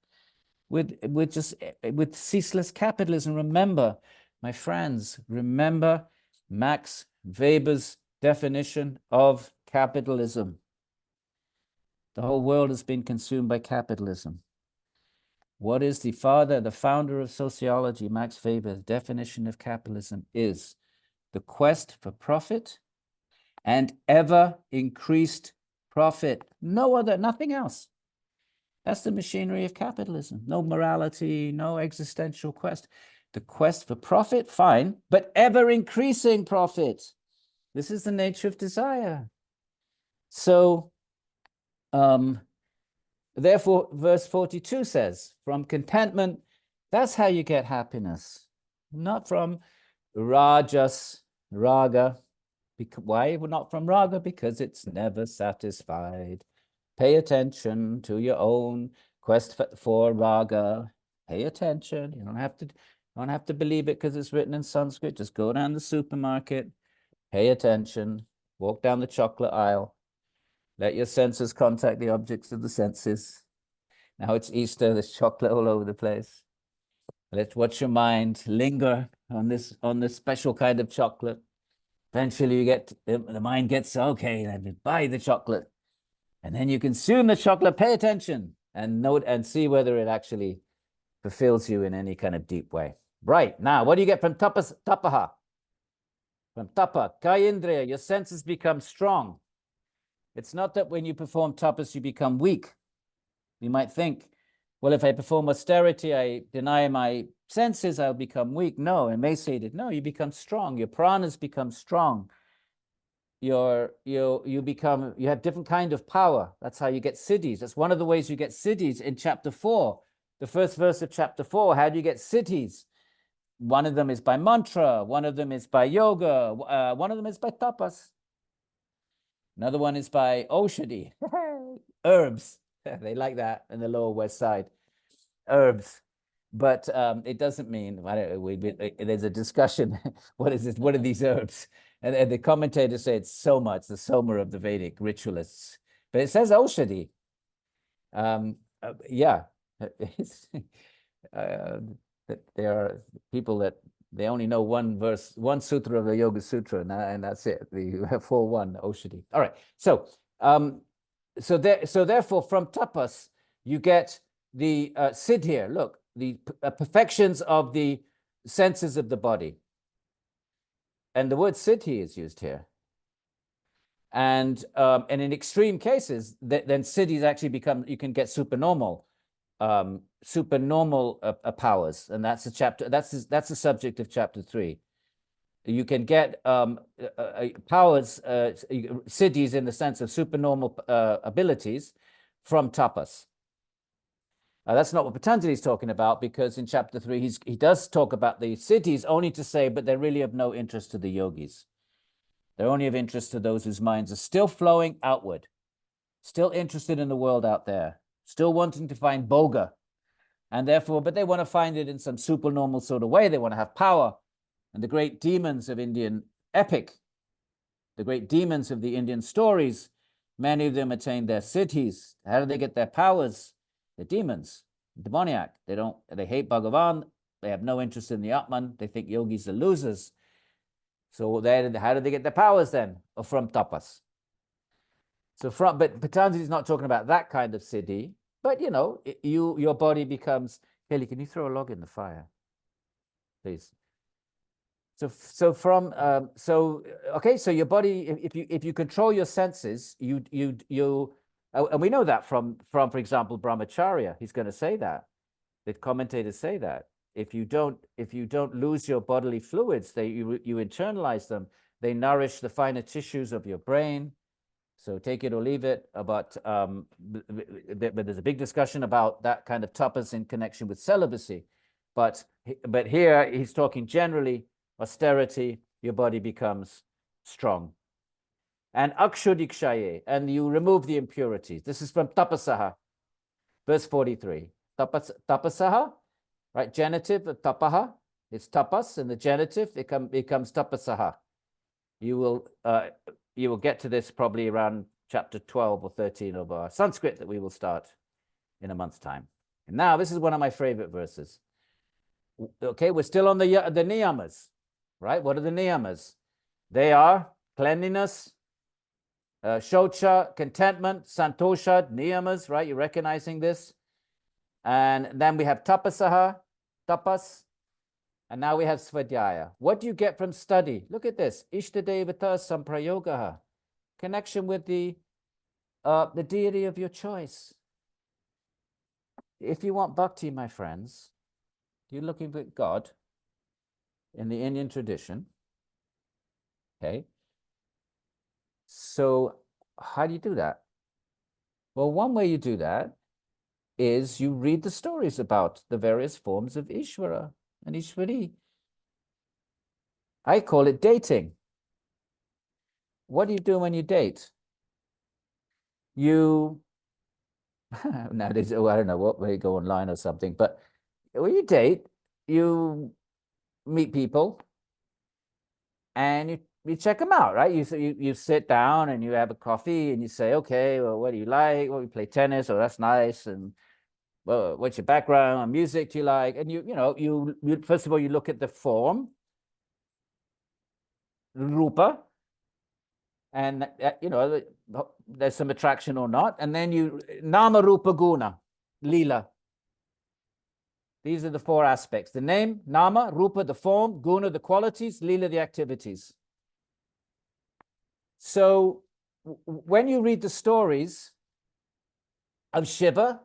with ceaseless capitalism. Remember, my friends, remember Max Weber's definition of capitalism. The whole world has been consumed by capitalism. What is the founder of sociology, Max Weber's definition of capitalism is the quest for profit and ever increased profit. Nothing else. That's the machinery of capitalism. No morality, no existential quest. The quest for profit, fine, but ever increasing profit. This is the nature of desire. So, therefore, verse 42 says, from contentment, that's how you get happiness. Not from raga. Why? Well, not from raga, because it's never satisfied. Pay attention to your own quest for raga. Pay attention. You don't have to believe it because it's written in Sanskrit. Just go down the supermarket, pay attention, walk down the chocolate aisle. Let your senses contact the objects of the senses. Now it's Easter, there's chocolate all over the place. Let's watch your mind linger on this special kind of chocolate. Eventually the mind gets, okay, then buy the chocolate. And then you consume the chocolate, pay attention, and note and see whether it actually fulfills you in any kind of deep way. Right, now, what do you get from tapaha? From tapa, kayindriya, your senses become strong. It's not that when you perform tapas, you become weak. You might think, well, if I perform austerity, I deny my senses, I'll become weak. No, emaciated. No, you become strong. Your pranas become strong. You have different kind of power. That's how you get siddhis. That's one of the ways you get siddhis in chapter 4 The first verse of chapter 4, how do you get siddhis? One of them is by mantra, one of them is by yoga, one of them is by tapas. Another one is by oshadi, herbs. They like that in the Lower West Side, herbs. But it doesn't mean, there's a discussion, what is this, what are these herbs? And the commentators say it's soma, it's the soma of the Vedic ritualists. But it says oshadi. Yeah, there are people that they only know one verse, one sutra of the Yoga Sutra, and that's it. The 4.1 oshadi. All right. So, so therefore, from tapas, you get the siddhi here. Look, the perfections of the senses of the body, and the word siddhi is used here. And in extreme cases, then siddhis actually become, you can get supernormal powers, and that's the chapter. That's the subject of chapter 3. You can get powers, siddhis in the sense of supernormal abilities from tapas. That's not what Patanjali is talking about, because in chapter 3 he does talk about the siddhis only to say, but they're really of no interest to the yogis. They're only of interest to those whose minds are still flowing outward, still interested in the world out there, still wanting to find boga. And therefore, but they want to find it in some supernormal sort of way. They want to have power. And the great demons of Indian epic, the great demons of the Indian stories, many of them attain their siddhis. How do they get their powers? They're demons, demoniac. They hate Bhagavan. They have no interest in the Atman. They think yogis are losers. So how do they get their powers then? Or from tapas. So but Patanjali is not talking about that kind of siddhi, but you know, your body becomes, Haley, can you throw a log in the fire? Please. Okay, so your body, if you control your senses, and we know that from for example, Brahmacharya, he's going to say that. The commentators say that. If you don't lose your bodily fluids, you internalize them. They nourish the finer tissues of your brain. So take it or leave it. But there's a big discussion about that kind of tapas in connection with celibacy. But here he's talking generally austerity. Your body becomes strong. And akshudikshaye, and you remove the impurities. This is from tapasaha, verse 43. Tapasaha. Right, genitive of tapaha, it's tapas, and the genitive becomes tapasaha. You will get to this probably around chapter 12 or 13 of our Sanskrit that we will start in a month's time. And now this is one of my favorite verses. Okay, we're still on the niyamas, right? What are the niyamas? They are cleanliness, shocha, contentment, santosha, niyamas, right? You're recognizing this. And then we have tapasaha, tapas, and now we have svadhyaya. What do you get from study? Look at this. Ishtadevata samprayogaha. Connection with the deity of your choice. If you want bhakti, my friends, you're looking at God in the Indian tradition. Okay. So how do you do that? Well, one way you do that is you read the stories about the various forms of Ishvara and Ishvari. I call it dating. What do you do when you date? You, nowadays, I don't know, what way, go online or something, but when you date, you meet people and you check them out, right? You sit down and you have a coffee and you say, okay, well, what do you like? Well, we play tennis, oh, that's nice. And well, what's your background? Music do you like? And you first of all, you look at the form, rupa, and there's some attraction or not. And then you nama, rupa, guna, lila. These are the 4 aspects: the name, nama, rupa, the form, guna, the qualities, lila, the activities. So when you read the stories of Shiva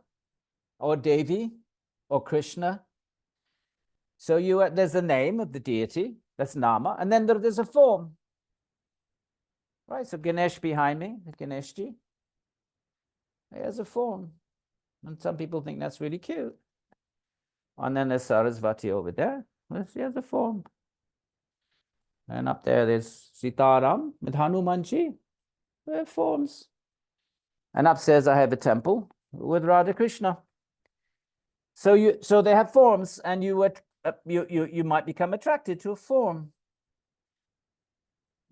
or Devi or Krishna, so there's the name of the deity, that's nama, and then there's a form. Right, so Ganesh behind me, Ganeshji, he has a form. And some people think that's really cute. And then there's Sarasvati over there. Here's a form. And up there, there's Sitaram with Hanumanji. They're forms. And upstairs, I have a temple with Radha Krishna. So they have forms, and you might become attracted to a form.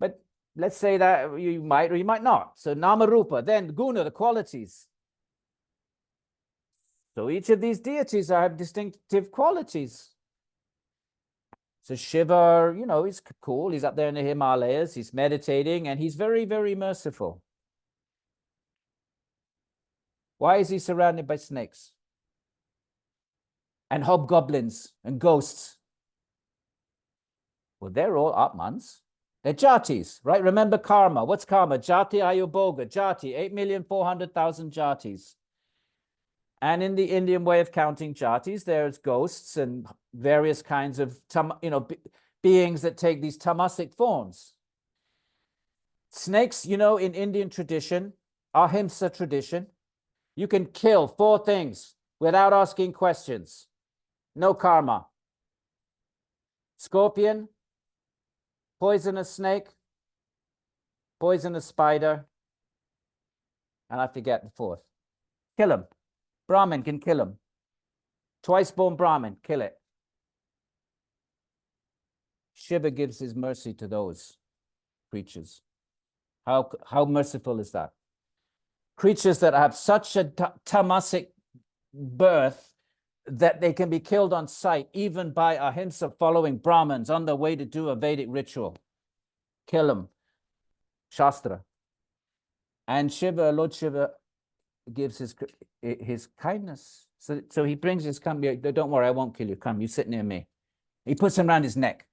But let's say that you might or you might not. So Nama Rupa, then Guna, the qualities. So each of these deities have distinctive qualities. So Shiva, you know, he's cool. He's up there in the Himalayas. He's meditating, and he's very, very merciful. Why is he surrounded by snakes? And hobgoblins and ghosts? Well, they're all Atmans. They're jatis, right? Remember karma. What's karma? Jati ayubhoga. Jati, 8,400,000 jatis. And in the Indian way of counting jatis, there's ghosts and various kinds of beings that take these tamasic forms. Snakes, you know, in Indian tradition, ahimsa tradition, you can kill 4 things without asking questions. No karma. Scorpion, poisonous snake, poisonous spider, and I forget the 4th. Kill him. Brahmin can kill him. Twice born Brahmin, kill it. Shiva gives his mercy to those creatures. How merciful is that? Creatures that have such a tamasic birth that they can be killed on sight, even by ahimsa following Brahmins on their way to do a Vedic ritual. Kill them. Shastra. And Shiva, Lord Shiva, gives his kindness. So he brings his company. Don't worry, I won't kill you. Come, you sit near me. He puts him around his neck.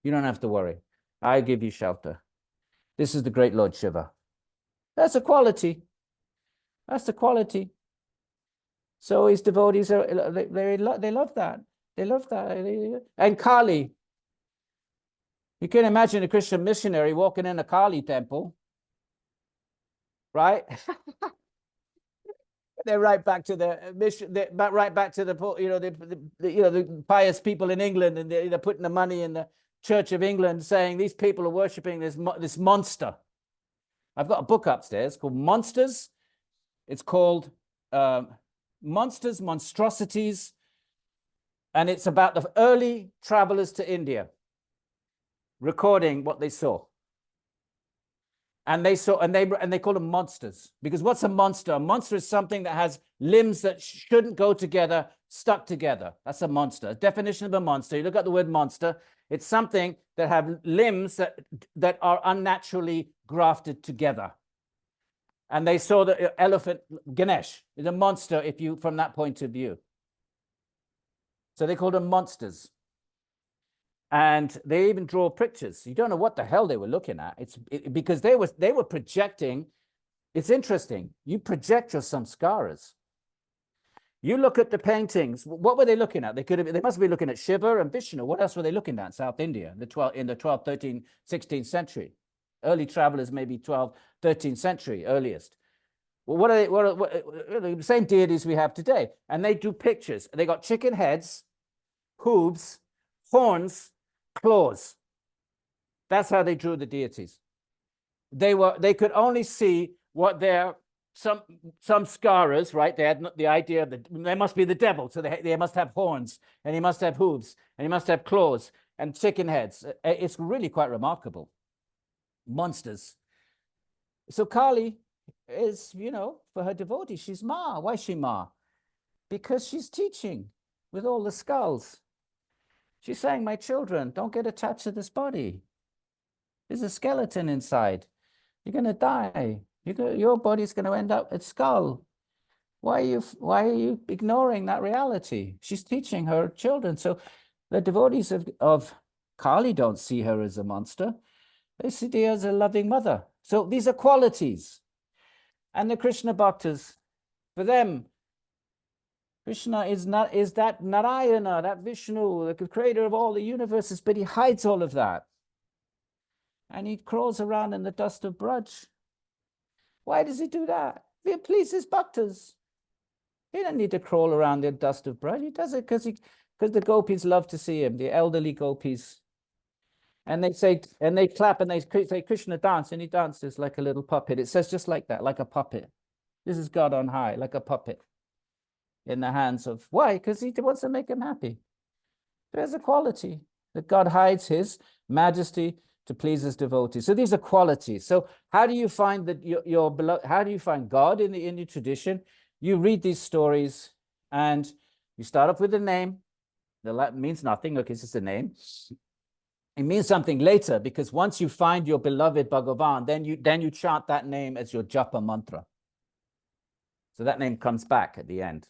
You don't have to worry. I give you shelter. This is the great Lord Shiva. That's a quality. That's the quality. So his devotees they love that. They love that. And Kali. You can imagine a Christian missionary walking in a Kali temple, right? They're right back to the mission. Right back to the the pious people in England, and they're putting the money in the Church of England, saying these people are worshiping this monster. I've got a book upstairs called Monsters. It's called Monsters, Monstrosities, and it's about the early travelers to India, recording what they saw. And they call them monsters, because what's a monster? A monster is something that has limbs that shouldn't go together, stuck together. That's a monster. A definition of a monster. You look at the word monster. It's something that have limbs that are unnaturally grafted together. And they saw the elephant Ganesh is a monster from that point of view. So they called them monsters. And they even draw pictures. You don't know what the hell they were looking at. Because they were projecting. It's interesting. You project your samskaras. You look at the paintings. What were they looking at? They must be looking at Shiva and Vishnu. What else were they looking at in South India in the 12th, 13th, 16th century? Early travelers, maybe 12th, 13th century, earliest. Well, what are the same deities we have today? And they do pictures. They got chicken heads, hooves, horns, claws. That's how they drew the deities. They could only see what their some skaras, right? They had the idea that they must be the devil, so they must have horns, and he must have hooves, and he must have claws and chicken heads. It's really quite remarkable. Monsters. So Kali is, for her devotees, she's Ma. Why is she Ma? Because she's teaching with all the skulls. She's saying, my children, don't get attached to this body. There's a skeleton inside. You're going to die. Your body's going to end up a skull. Why are you ignoring that reality? She's teaching her children. So the devotees of Kali don't see her as a monster. They see her as a loving mother. So these are qualities. And the Krishna Bhaktas, for them, Krishna is that Narayana, that Vishnu, the creator of all the universes, but he hides all of that. And he crawls around in the dust of Braj. Why does he do that? He pleases his bhaktas. He doesn't need to crawl around the dust of bread. He does it because the gopis love to see him, the elderly gopis. And they say, and they clap and they say, Krishna dance, and he dances like a little puppet. It says just like that, like a puppet. This is God on high, like a puppet in the hands of, why? Because he wants to make him happy. There's a quality that God hides his majesty to please his devotees. So these are qualities. So how do you find that your beloved, how do you find God in the Indian tradition? You read these stories and you start off with a name. The Latin means nothing. Okay, it's just a name. It means something later, because once you find your beloved Bhagavan, then you chant that name as your japa mantra. So that name comes back at the end,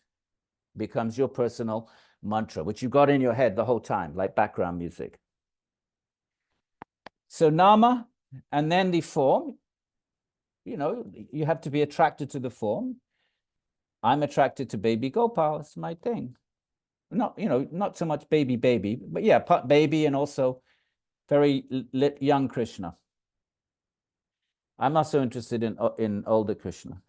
becomes your personal mantra, which you got in your head the whole time, like background music. So nama, and then the form, you know, you have to be attracted to the form. I'm attracted to baby Gopal. It's my thing. Not, you know, not so much baby, but yeah, baby, and also very young Krishna. I'm not so interested in older Krishna.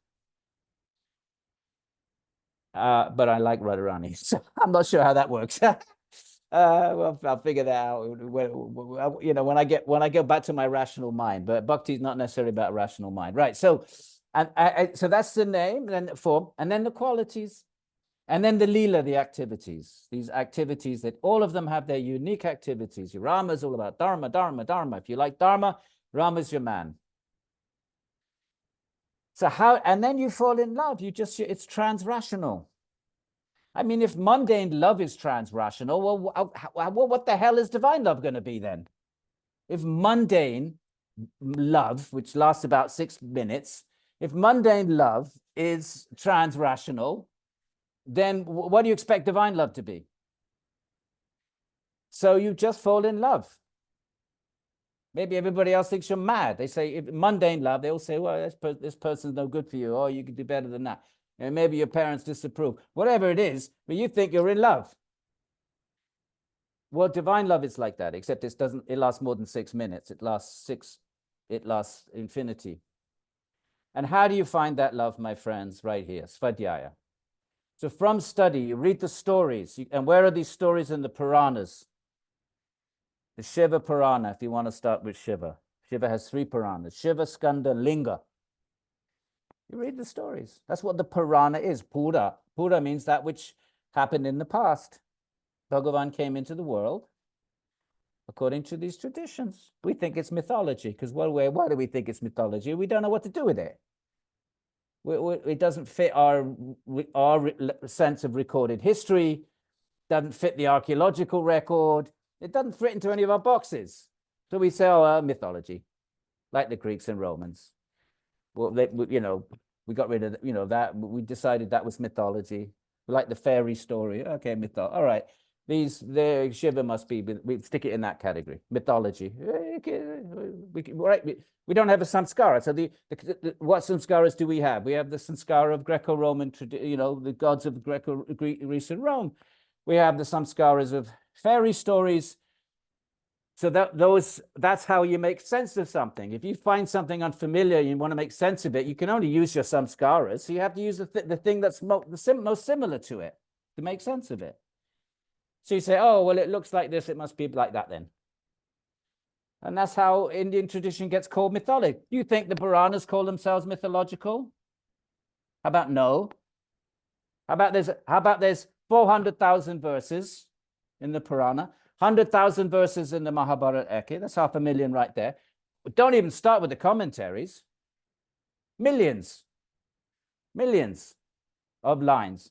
But I like Radharani, so I'm not sure how that works. Well, I'll figure that out. You know, when I go back to my rational mind. But bhakti is not necessarily about rational mind, right? So, so that's the name, and then the form, and then the qualities, and then the lila, the activities. These activities that all of them have their unique activities. Your Rama is all about dharma, dharma, dharma. If you like dharma, Rama's your man. So how, and then you fall in love. It's trans-rational. I mean, if mundane love is trans-rational, well, what the hell is divine love going to be then? If mundane love, which lasts about 6 minutes, if mundane love is trans-rational, then what do you expect divine love to be? So you just fall in love. Maybe everybody else thinks you're mad. They say, if mundane love, they all say, well, this person's no good for you. Oh, you could do better than that. And maybe your parents disapprove. Whatever it is, but you think you're in love. Well, divine love is like that, except it lasts more than 6 minutes. It lasts infinity. And how do you find that love, my friends? Right here, Svadhyaya. So from study, you read the stories. And where are these stories in the Puranas? The Shiva Purana, if you want to start with Shiva. Shiva has 3 Puranas, Shiva, Skanda, Linga. You read the stories. That's what the Purana is, Pura. Pura means that which happened in the past. Bhagavan came into the world according to these traditions. We think it's mythology, because why do we think it's mythology? We don't know what to do with it. It doesn't fit our sense of recorded history, doesn't fit the archaeological record. It doesn't fit into any of our boxes. So we say, oh, mythology, like the Greeks and Romans. Well, you know, we got rid of, you know, that. We decided that was mythology. Like the fairy story. Okay, mythology. All right. The Shiva must be, we stick it in that category. Mythology. We don't have a samskara. So what samskaras do we have? We have the samskara of Greco-Roman, you know, the gods of Greece and Rome. We have the samskaras of fairy stories. So that's how you make sense of something. If you find something unfamiliar, you want to make sense of it, you can only use your samskaras. So you have to use the thing that's most similar to it to make sense of it. So you say, oh, well, it looks like this, it must be like that then. And that's how Indian tradition gets called mythology. Do you think the Puranas call themselves mythological? How about no? How about there's 400,000 verses in the Purana, 100,000 verses in the Mahabharata Eke. That's 500,000 right there. But don't even start with the commentaries. Millions of lines.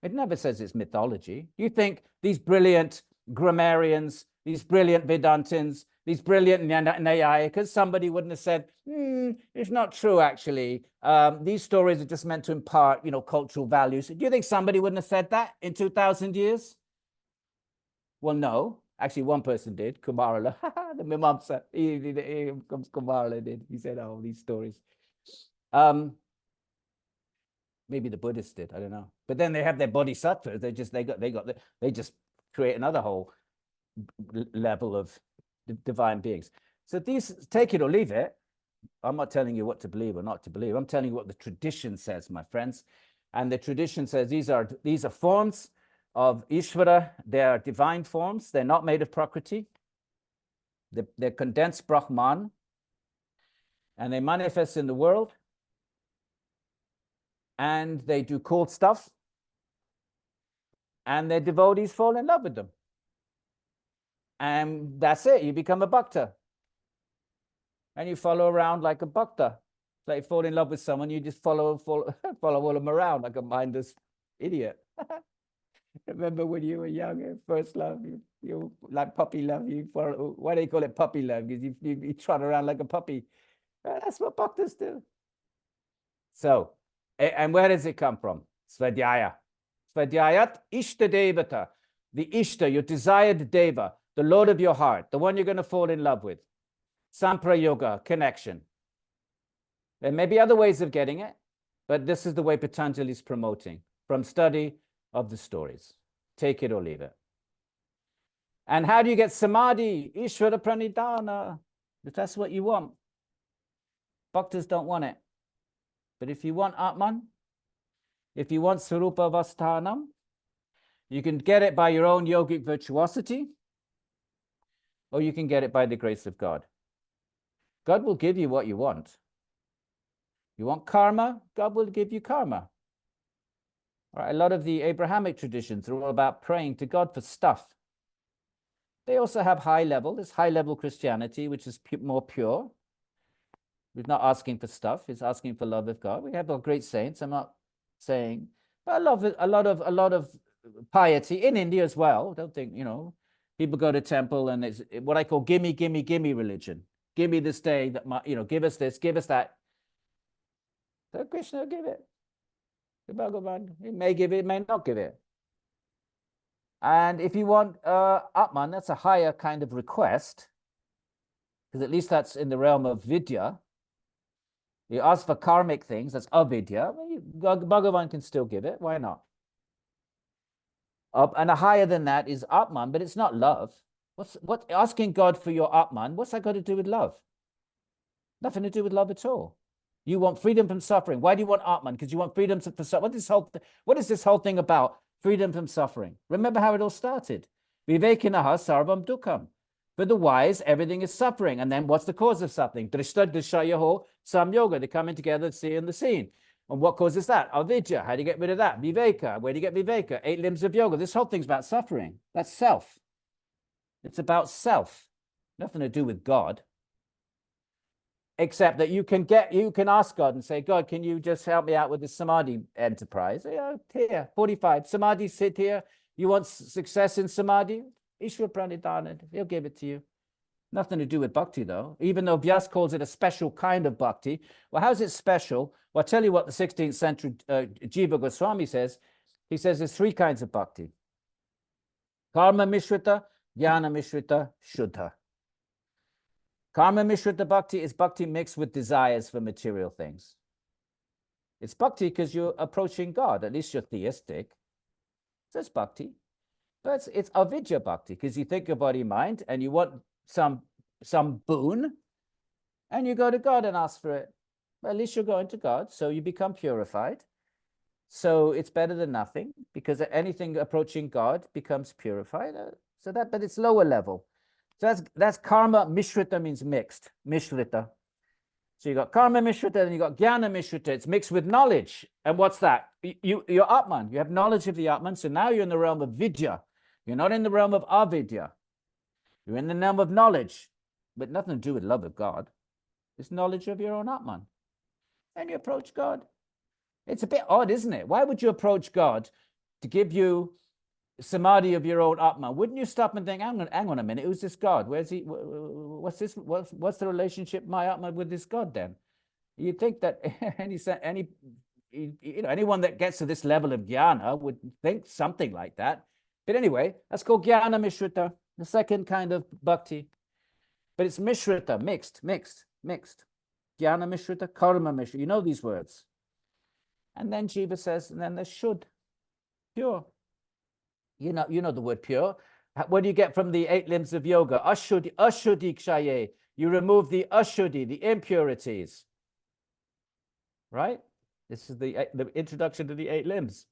It never says it's mythology. You think these brilliant grammarians, these brilliant Vedantins, these brilliant Nyayikas, somebody wouldn't have said, it's not true, actually. These stories are just meant to impart, you know, cultural values. Do you think somebody wouldn't have said that in 2,000 years? Well, no. Actually, one person did, Kumarala, the Mimamsa. Kumarala did. He said, oh, these stories. Maybe the Buddhists did, I don't know. But then they have their bodhisattvas. They just create another whole level of divine beings. So these, take it or leave it. I'm not telling you what to believe or not to believe. I'm telling you what the tradition says, my friends. And the tradition says these are forms of Ishvara. They are divine forms. They're not made of Prakriti. They're condensed Brahman. And they manifest in the world. And they do cool stuff. And their devotees fall in love with them. And that's it. You become a bhakta. And you follow around like a bhakta. It's like you fall in love with someone, you just follow all them around like a mindless idiot. Remember when you were young, first love, you like puppy love, you follow, why do you call it puppy love? Because you trot around like a puppy. That's what bhaktas do. So, and where does it come from? Svadhyaya. Svadhyayat Ishta Devata. The Ishta, your desired Deva, the Lord of your heart, the one you're going to fall in love with. Samprayoga, connection. There may be other ways of getting it, but this is the way Patanjali is promoting from study of the stories. Take it or leave it. And how do you get samadhi? Ishvara pranidhana. If that's what you want. Bhaktas don't want it. But if you want Atman, if you want Sarupa Vasthanam, you can get it by your own yogic virtuosity, or you can get it by the grace of God. God will give you what you want. You want karma, God will give you karma. All right, a lot of the Abrahamic traditions are all about praying to God for stuff. They also have high level. There's high level Christianity, which is more pure. We're not asking for stuff. It's asking for love of God. We have our great saints. I'm not saying, but I love a lot of piety in India as well. Don't think, people go to temple and it's what I call gimme religion. Give me this day that give us this, give us that. So Krishna will give it. The Bhagavan, he may give it, may not give it. And if you want Atman, that's a higher kind of request, because at least that's in the realm of Vidya. You ask for karmic things, that's avidya. Bhagavan can still give it, why not? And a higher than that is Atman, but it's not love. What asking God for your Atman, what's that got to do with love? Nothing to do with love at all. You want freedom from suffering. Why do you want Atman? Because you want freedom from suffering. What is this whole thing about? Freedom from suffering. Remember how it all started. Vivekinaha sarvam dukkam. For the wise, everything is suffering. And then what's the cause of suffering? Drishta drishayaho samyoga. They're coming together, seeing the scene. And what causes that? Avidya. How do you get rid of that? Viveka. Where do you get viveka? 8 limbs of yoga. This whole thing's about suffering. That's self. It's about self. Nothing to do with God. Except that you can ask God and say, God, can you just help me out with the samadhi enterprise? Here, 45. Samadhi, sit here. You want success in samadhi? Ishvara pranidhana. He'll give it to you. Nothing to do with bhakti, though. Even though Vyas calls it a special kind of bhakti. Well, how's it special? Well, I'll tell you what the 16th century Jiva Goswami says. He says there's 3 kinds of bhakti. Karma mishrita, jnana mishrita, shuddha. Karma mishrita bhakti is bhakti mixed with desires for material things. It's bhakti because you're approaching God. At least you're theistic. So it's bhakti. But it's avidya bhakti because you think your body mind and you want some boon and you go to God and ask for it. Well, at least you're going to God, so you become purified. So it's better than nothing because anything approaching God becomes purified. But it's lower level. So that's karma mishrita, means mixed, mishrita. So you got karma mishrita, and you got jnana mishrita. It's mixed with knowledge. And what's that? You're Atman. You have knowledge of the Atman. So now you're in the realm of vidya. You're not in the realm of avidya. You're in the realm of knowledge, but nothing to do with love of God. It's knowledge of your own Atman. And you approach God. It's a bit odd, isn't it? Why would you approach God to give you samadhi of your own Atman? Wouldn't you stop and think, hang on a minute, who's this God? Where's he? What's this? What's the relationship my Atman with this God then? You'd think that anyone that gets to this level of jnana would think something like that. But anyway, that's called jnana mishrita, the second kind of bhakti. But it's mishrita, mixed. Jnana mishrita, karma mishrita. You know these words. And then Jiva says, and then there's shud, pure. You know the word pure. What do you get from the 8 limbs of yoga? Ashuddhi kshaye. You remove the ashuddhi, the impurities. Right? This is the introduction to the 8 limbs.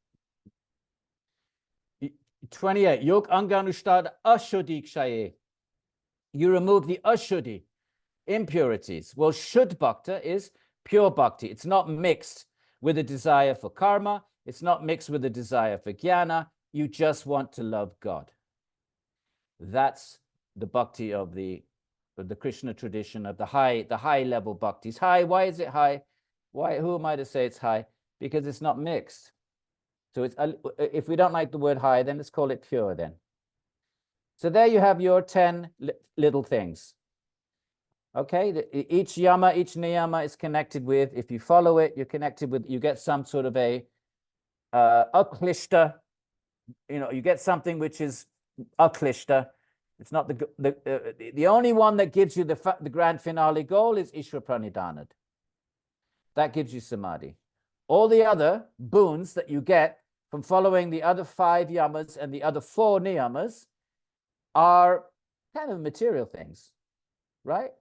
28. Yog Anganushtad Ashuddhi Kshaye. You remove the Ashuddhi, impurities. Well, Shuddh Bhakta is pure bhakti. It's not mixed with a desire for karma. It's not mixed with a desire for jnana. You just want to love God. That's the bhakti of the Krishna tradition, of the high level bhaktis. High, why is it high? Why, who am I to say it's high? Because it's not mixed. So it's, if we don't like the word high, then let's call it pure then. So there you have your 10 little things. Okay, each yama, each niyama is connected with, if you follow it, you're connected with, you get some sort of a aklishta, you get something which is aklishta. It's not the only one that gives you the grand finale goal is Ishvara Pranidhanad. That gives you samadhi. All the other boons that you get from following the other 5 yamas and the other 4 niyamas are kind of material things, right?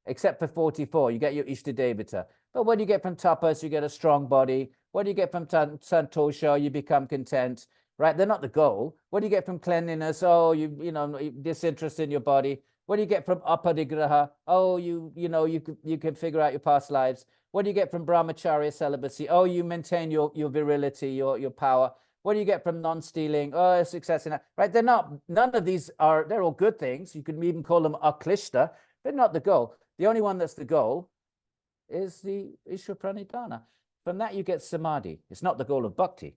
Except for 44, you get your Ishtadevata. But what do you get from tapas? You get a strong body. What do you get from santosha? You become content, right? They're not the goal. What do you get from cleanliness? Oh, you know, disinterest in your body. What do you get from aparigraha? Oh, you can figure out your past lives. What do you get from brahmacharya celibacy? Oh, you maintain your virility, your power. What do you get from non-stealing? Oh, success in that, right? They're not, none of these are, they're all good things. You can even call them aklishta, but not the goal. The only one that's the goal is the Ishvara Pranidhana. From that, you get samadhi. It's not the goal of bhakti,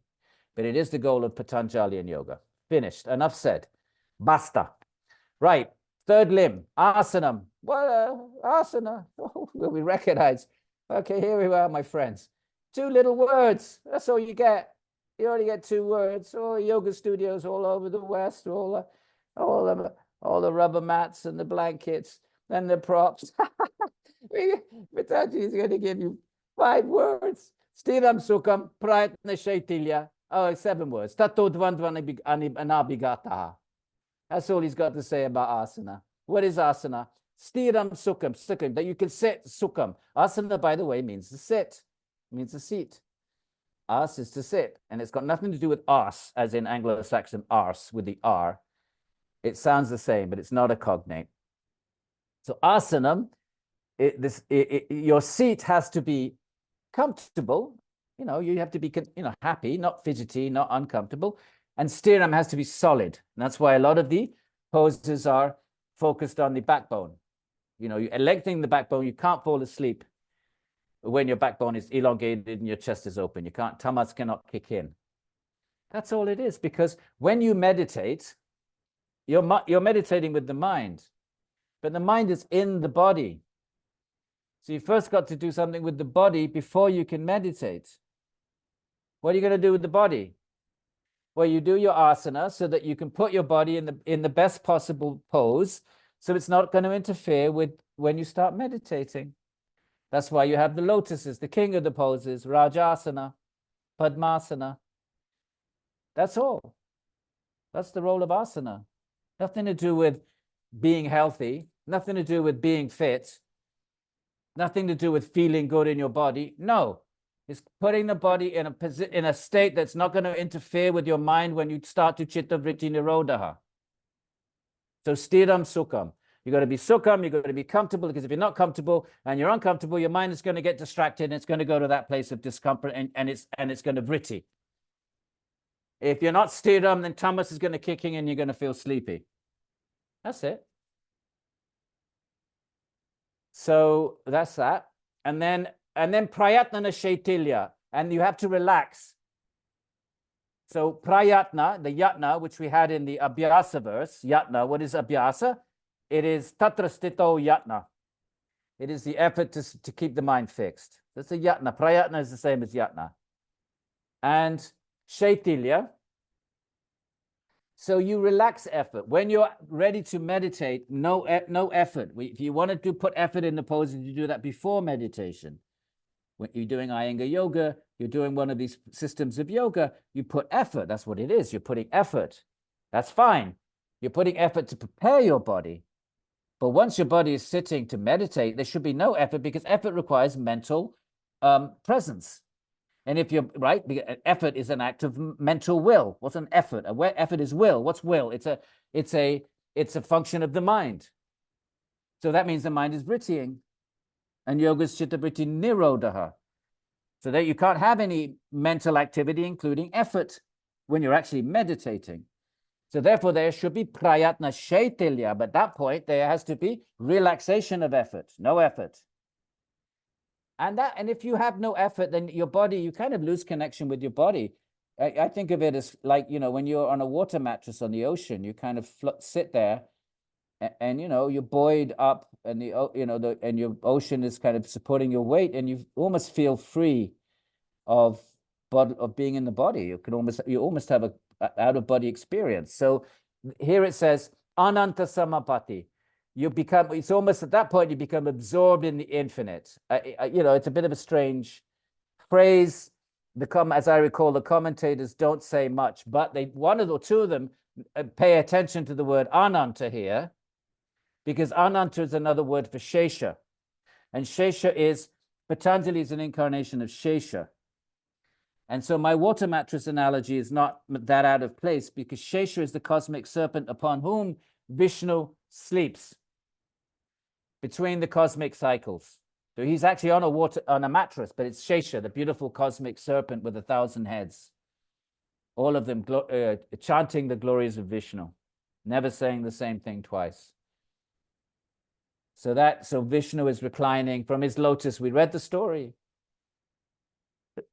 but it is the goal of Patanjali and yoga. Finished. Enough said. Basta. Right. 3rd limb, asanam. Well, asana. We recognize. Okay, here we are, my friends. 2 little words. That's all you get. You only get 2 words. Oh, yoga studios all over the West, all the rubber mats and the blankets and the props. Patanjali is going to give you 5 words. Stiram sukham prayatna shaitilya. Oh, 7 words. Tato dvandva anabhigata. That's all he's got to say about asana. What is asana? Stiram sukham, that you can sit, sukham. Asana, by the way, means to sit, means to seat. As is to sit, and it's got nothing to do with arse, as in Anglo-Saxon arse with the R. It sounds the same, but it's not a cognate. So asanam, your seat has to be comfortable. You have to be, happy, not fidgety, not uncomfortable. And stiram has to be solid. And that's why a lot of the poses are focused on the backbone. You're lengthening the backbone. You can't fall asleep when your backbone is elongated and your chest is open. Tamas cannot kick in. That's all it is, because when you meditate, you're meditating with the mind, but the mind is in the body. So you first got to do something with the body before you can meditate. What are you going to do with the body? Well, you do your asana so that you can put your body in the best possible pose, so it's not going to interfere with when you start meditating. That's why you have the lotuses, the king of the poses, Rajasana, Padmasana. That's all. That's the role of asana. Nothing to do with being healthy, nothing to do with being fit, nothing to do with feeling good in your body. No, it's putting the body in a state that's not going to interfere with your mind when you start to chitta vritti nirodha. So stiram sukham. You got to be sukham, you got to be comfortable, because if you're not comfortable and you're uncomfortable, your mind is going to get distracted and it's going to go to that place of discomfort, and it's going to vritti. If you're not stiram, then tamas is going to kick in and you're going to feel sleepy. That's it. So that's that. And then prayatna shaitilya, and you have to relax. So prayatna, the yatna, which we had in the abhyasa verse, yatna, what is abhyasa? It is tatra stito yatna. It is the effort to keep the mind fixed. That's a yatna. Prayatna is the same as yatna. And shaitilya. So you relax effort. When you're ready to meditate, no effort. If you wanted to put effort in the pose, you do that before meditation. When you're doing Iyengar yoga, you're doing one of these systems of yoga, you put effort. That's what it is. You're putting effort. That's fine. You're putting effort to prepare your body. But once your body is sitting to meditate, there should be no effort, because effort requires mental presence. And if you're right, effort is an act of mental will. What's an effort? Effort is will. What's will? It's a function of the mind. So that means the mind is vrittiing. And yoga is chitta vritti nirodha. So that you can't have any mental activity, including effort, when you're actually meditating. So therefore, there should be prayatna shaitilya, but at that point, there has to be relaxation of effort, no effort. And if you have no effort, then your body, you kind of lose connection with your body. I think of it as like, when you're on a water mattress on the ocean, you kind of sit there and you're buoyed up and and your ocean is kind of supporting your weight and you almost feel free of being in the body. You almost have a out of body experience. So here it says ananta samapati. It's almost at that point you become absorbed in the infinite. It's a bit of a strange phrase. As I recall, the commentators don't say much, but one or two of them pay attention to the word ananta here, because ananta is another word for shesha, and shesha is Patanjali is an incarnation of shesha. And so my water mattress analogy is not that out of place, because shesha is the cosmic serpent upon whom Vishnu sleeps between the cosmic cycles. So he's actually on a mattress, but it's Shesha, the beautiful cosmic serpent with 1,000 heads. All of them chanting the glories of Vishnu, never saying the same thing twice. So Vishnu is reclining from his lotus. We read the story.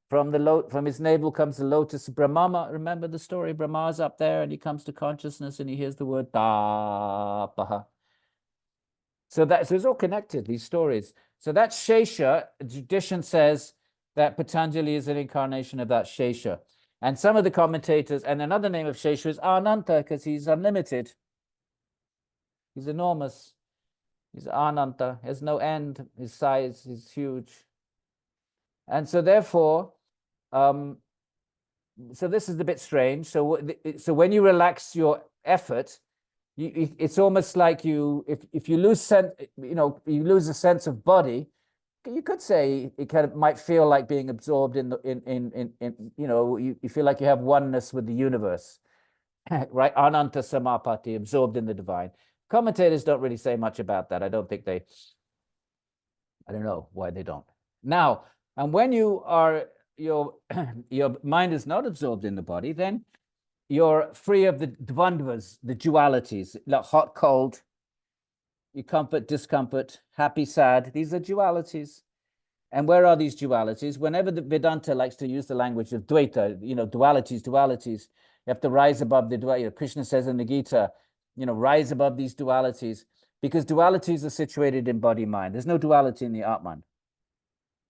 From his navel comes the lotus. Brahma, remember the story? Brahma's up there and he comes to consciousness and he hears the word tapaha. So it's all connected, these stories. So that Shesha, tradition says that Patanjali is an incarnation of that Shesha. And some of the commentators, and another name of Shesha is Ananta, because he's unlimited. He's enormous. He's Ananta, has no end. His size is huge. And so therefore, so this is a bit strange. So when you relax your effort, it's almost like if you lose you lose a sense of body. You could say it kind of might feel like being absorbed in you feel like you have oneness with the universe, right? Ananta samapati, absorbed in the divine. Commentators don't really say much about that. I don't know why they don't. Now, and when your mind is not absorbed in the body, then you're free of the dvandvas, the dualities, like hot, cold, you comfort, discomfort, happy, sad. These are dualities. And where are these dualities? Whenever the Vedanta likes to use the language of Dvaita, dualities, you have to rise above the duality. Krishna says in the Gita, rise above these dualities, because dualities are situated in body-mind. There's no duality in the Atman.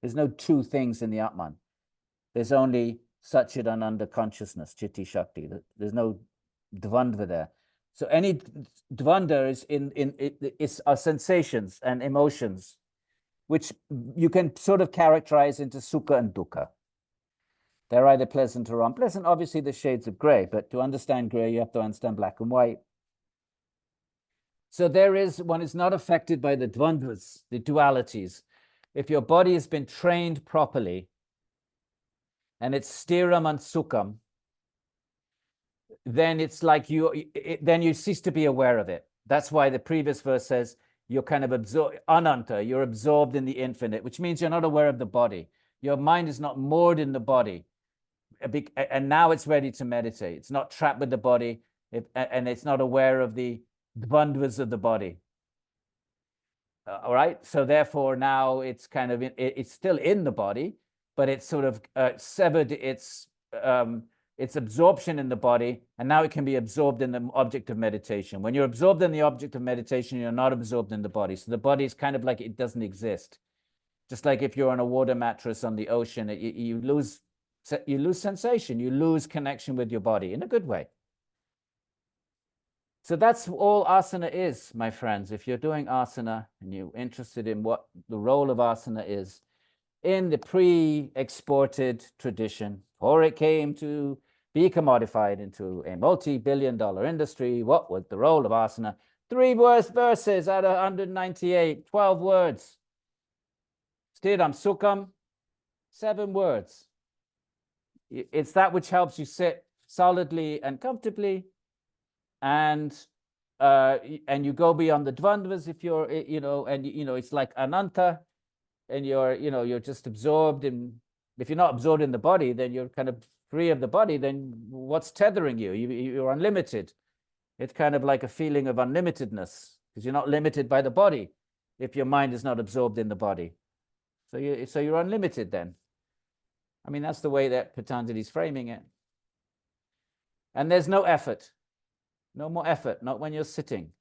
There's no two things in the Atman. There's only Satchidananda consciousness, Chitti Shakti. There's no dvandva there. So any dvanda is our sensations and emotions, which you can sort of characterize into sukha and dukkha. They're either pleasant or unpleasant. Obviously, the shades of gray, but to understand gray, you have to understand black and white. So one is not affected by the dvandvas, the dualities. If your body has been trained properly, and it's stiram and sukham, then it's like then you cease to be aware of it. That's why the previous verse says you're kind of ananta, you're absorbed in the infinite, which means you're not aware of the body. Your mind is not moored in the body, and now it's ready to meditate. It's not trapped with the body, and it's not aware of the dvandvas of the body. All right, so therefore now it's kind of it's still in the body, but it's sort of severed its absorption in the body, and now it can be absorbed in the object of meditation. When you're absorbed in the object of meditation, you're not absorbed in the body. So the body is kind of like it doesn't exist. Just like if you're on a water mattress on the ocean, you lose sensation, you lose connection with your body in a good way. So that's all asana is, my friends. If you're doing asana and you're interested in what the role of asana is in the pre-exported tradition, or it came to be commodified into a multi-billion-dollar industry, what was the role of asana? 3 verses out of 198, 12 words. Stiram sukham, 7 words. It's that which helps you sit solidly and comfortably, and you go beyond the dvandvas if you're, it's like ananta, and you're just absorbed in. If you're not absorbed in the body, then you're kind of free of the body. Then what's tethering you? You're unlimited. It's kind of like a feeling of unlimitedness, because you're not limited by the body if your mind is not absorbed in the body. So you're unlimited then. I mean, that's the way that Patanjali's framing it. And there's no effort. No more effort, not when you're sitting.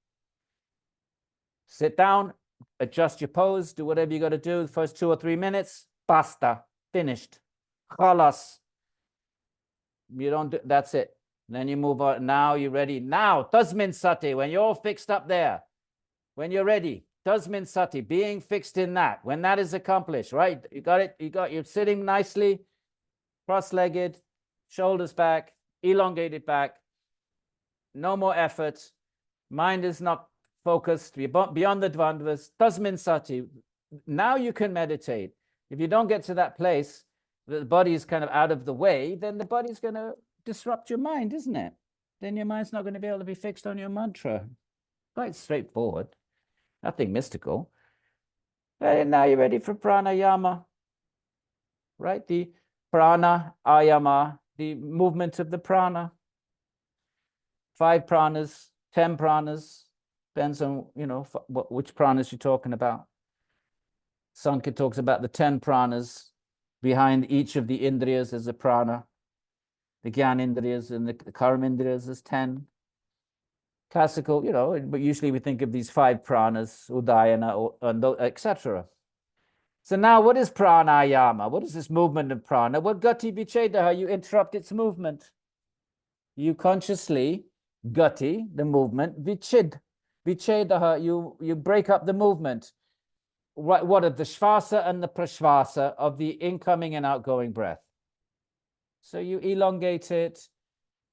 Sit down, adjust your pose, do whatever you got to do. The first 2 or 3 minutes, basta, finished. Khalas. You don't do, that's it. Then you move on. Now you're ready. Now, tasmin sati, when you're all fixed up there, when you're ready, tasmin sati, being fixed in that. When that is accomplished, right? You got it. You're sitting nicely, cross-legged, shoulders back, elongated back. No more effort. Mind is not focused. You're beyond the dvandvas. Tasmin sati. Now you can meditate. If you don't get to that place, the body is kind of out of the way, then the body's going to disrupt your mind, isn't it? Then your mind's not going to be able to be fixed on your mantra. Quite straightforward. Nothing mystical. And now you're ready for pranayama. Right? The prana, ayama, the movement of the prana. 5 pranas, 10 pranas. Depends on, which pranas you're talking about. Sankhya talks about the 10 pranas. Behind each of the indriyas is a prana. The Gyan Indriyas and the Karma Indriyas is 10. Classical, but usually we think of these 5 pranas, Udayana, etc. So now what is pranayama? What is this movement of prana? What gati vichedaha? You interrupt its movement. You consciously, gati, the movement, vichedaha, you break up the movement. What of the shvasa and the prashvasa of the incoming and outgoing breath. So you elongate it,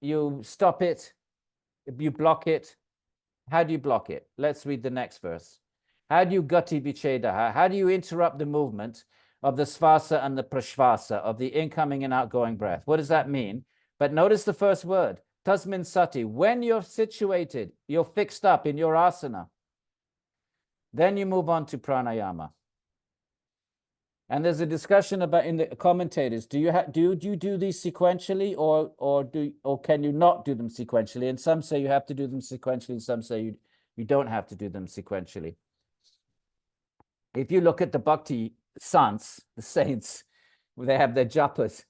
you stop it, you block it. How do you block it? Let's read the next verse. How do you gati vichedaha? How do you interrupt the movement of the svasa and the prashvasa of the incoming and outgoing breath? What does that mean? But notice the first word, tasmin sati. When you're situated, you're fixed up in your asana. Then you move on to pranayama. And there's a discussion about in the commentators, do you do these sequentially or can you not do them sequentially? And some say you have to do them sequentially, and some say you don't have to do them sequentially. If you look at the bhakti sants, the saints, they have their japas,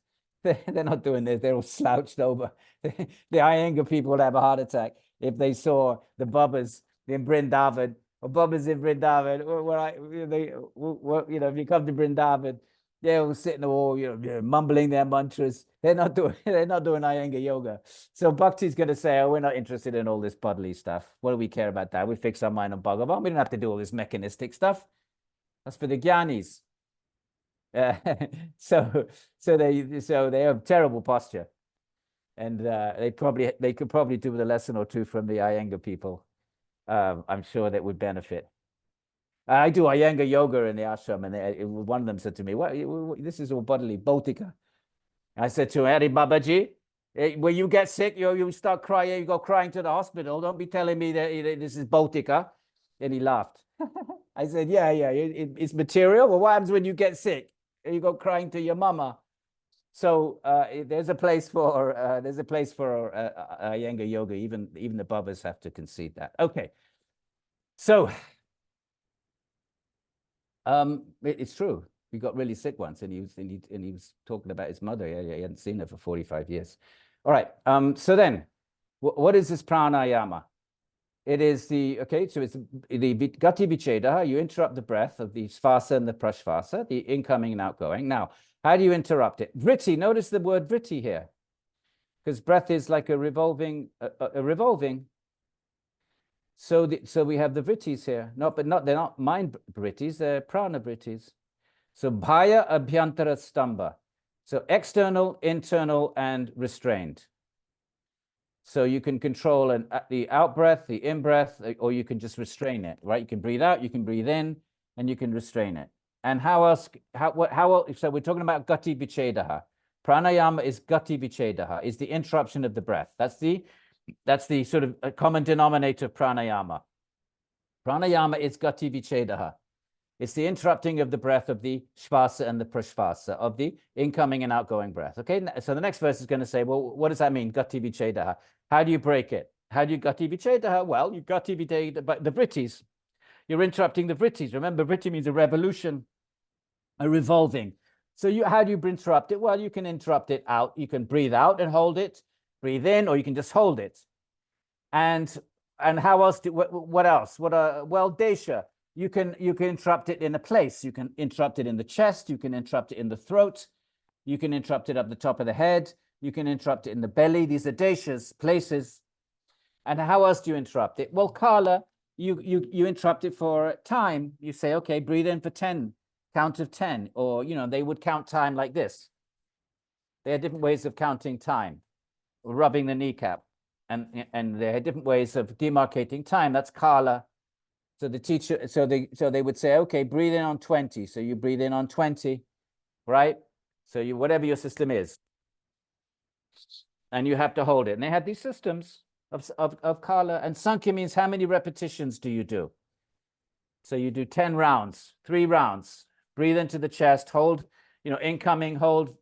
they're not doing this, they're all slouched over. The Iyengar people would have a heart attack if they saw the Babas in Vrindavan. Or Babas in Vrindavan, if you come to Vrindavan, they're all sitting all, mumbling their mantras. They're not doing Iyengar yoga. So Bhakti's going to say, oh, we're not interested in all this bodily stuff. What do we care about that? We fix our mind on Bhagavan. We don't have to do all this mechanistic stuff. That's for the Gyanis. So they have terrible posture, and they could probably do with a lesson or two from the Iyengar people. I'm sure that would benefit. I do Iyengar yoga in the ashram, and one of them said to me, "What? This is all bodily, bautika." I said to him, "Hari Babaji, when you get sick, you start crying, you go crying to the hospital. Don't be telling me that this is bautika." And he laughed. I said, "Yeah, it's material. Well, what happens when you get sick? You go crying to your mama." So there's a place for Iyengar yoga. Even the Babas have to concede that. Okay, so it's true. He got really sick once, and he was talking about his mother. He hadn't seen her for 45 years. All right. So then, what is this pranayama? It is so it's the gati vichedaha. You interrupt the breath of the svasa and the prashvasa, the incoming and outgoing. Now, how do you interrupt it? Vritti, notice the word vritti here, because breath is like a revolving. So we have the vrittis here. They're not mind vrittis, they're prana vrittis. So bhaya abhyantara stamba. So external, internal, and restrained. So you can control the out breath, the in breath, or you can just restrain it, right? You can breathe out, you can breathe in, and you can restrain it. And how else? So we're talking about gati vichedaha. Pranayama is gati vichedaha, is the interruption of the breath. That's the sort of a common denominator of pranayama. Pranayama is gati vichedaha. It's the interrupting of the breath of the shvasa and the prashvasa, of the incoming and outgoing breath. Okay, so the next verse is going to say, well, what does that mean? Gati vichedaha. How do you break it? How do you gati vichedaha? Well, you gati vichedaha, but the vrittis. You're interrupting the vrittis. Remember, vritti means a revolution, a revolving. So how do you interrupt it? Well, you can interrupt it out. You can breathe out and hold it, breathe in, or you can just hold it. And how else? What else? Well, desha. You can interrupt it in a place. You can interrupt it in the chest. You can interrupt it in the throat. You can interrupt it up the top of the head. You can interrupt it in the belly. These are deshas, places. And how else do you interrupt it? Well, kala, you interrupt it for time. You say, okay, breathe in for 10, count of 10. Or, they would count time like this. There are different ways of counting time, rubbing the kneecap. And there are different ways of demarcating time. That's kala. So the teacher, so they would say, okay, breathe in on 20. So you breathe in on 20, right? So whatever your system is, and you have to hold it. And they had these systems of kala, and sankhya means how many repetitions do you do? So you do 10 rounds, 3 rounds. Breathe into the chest, hold, incoming, hold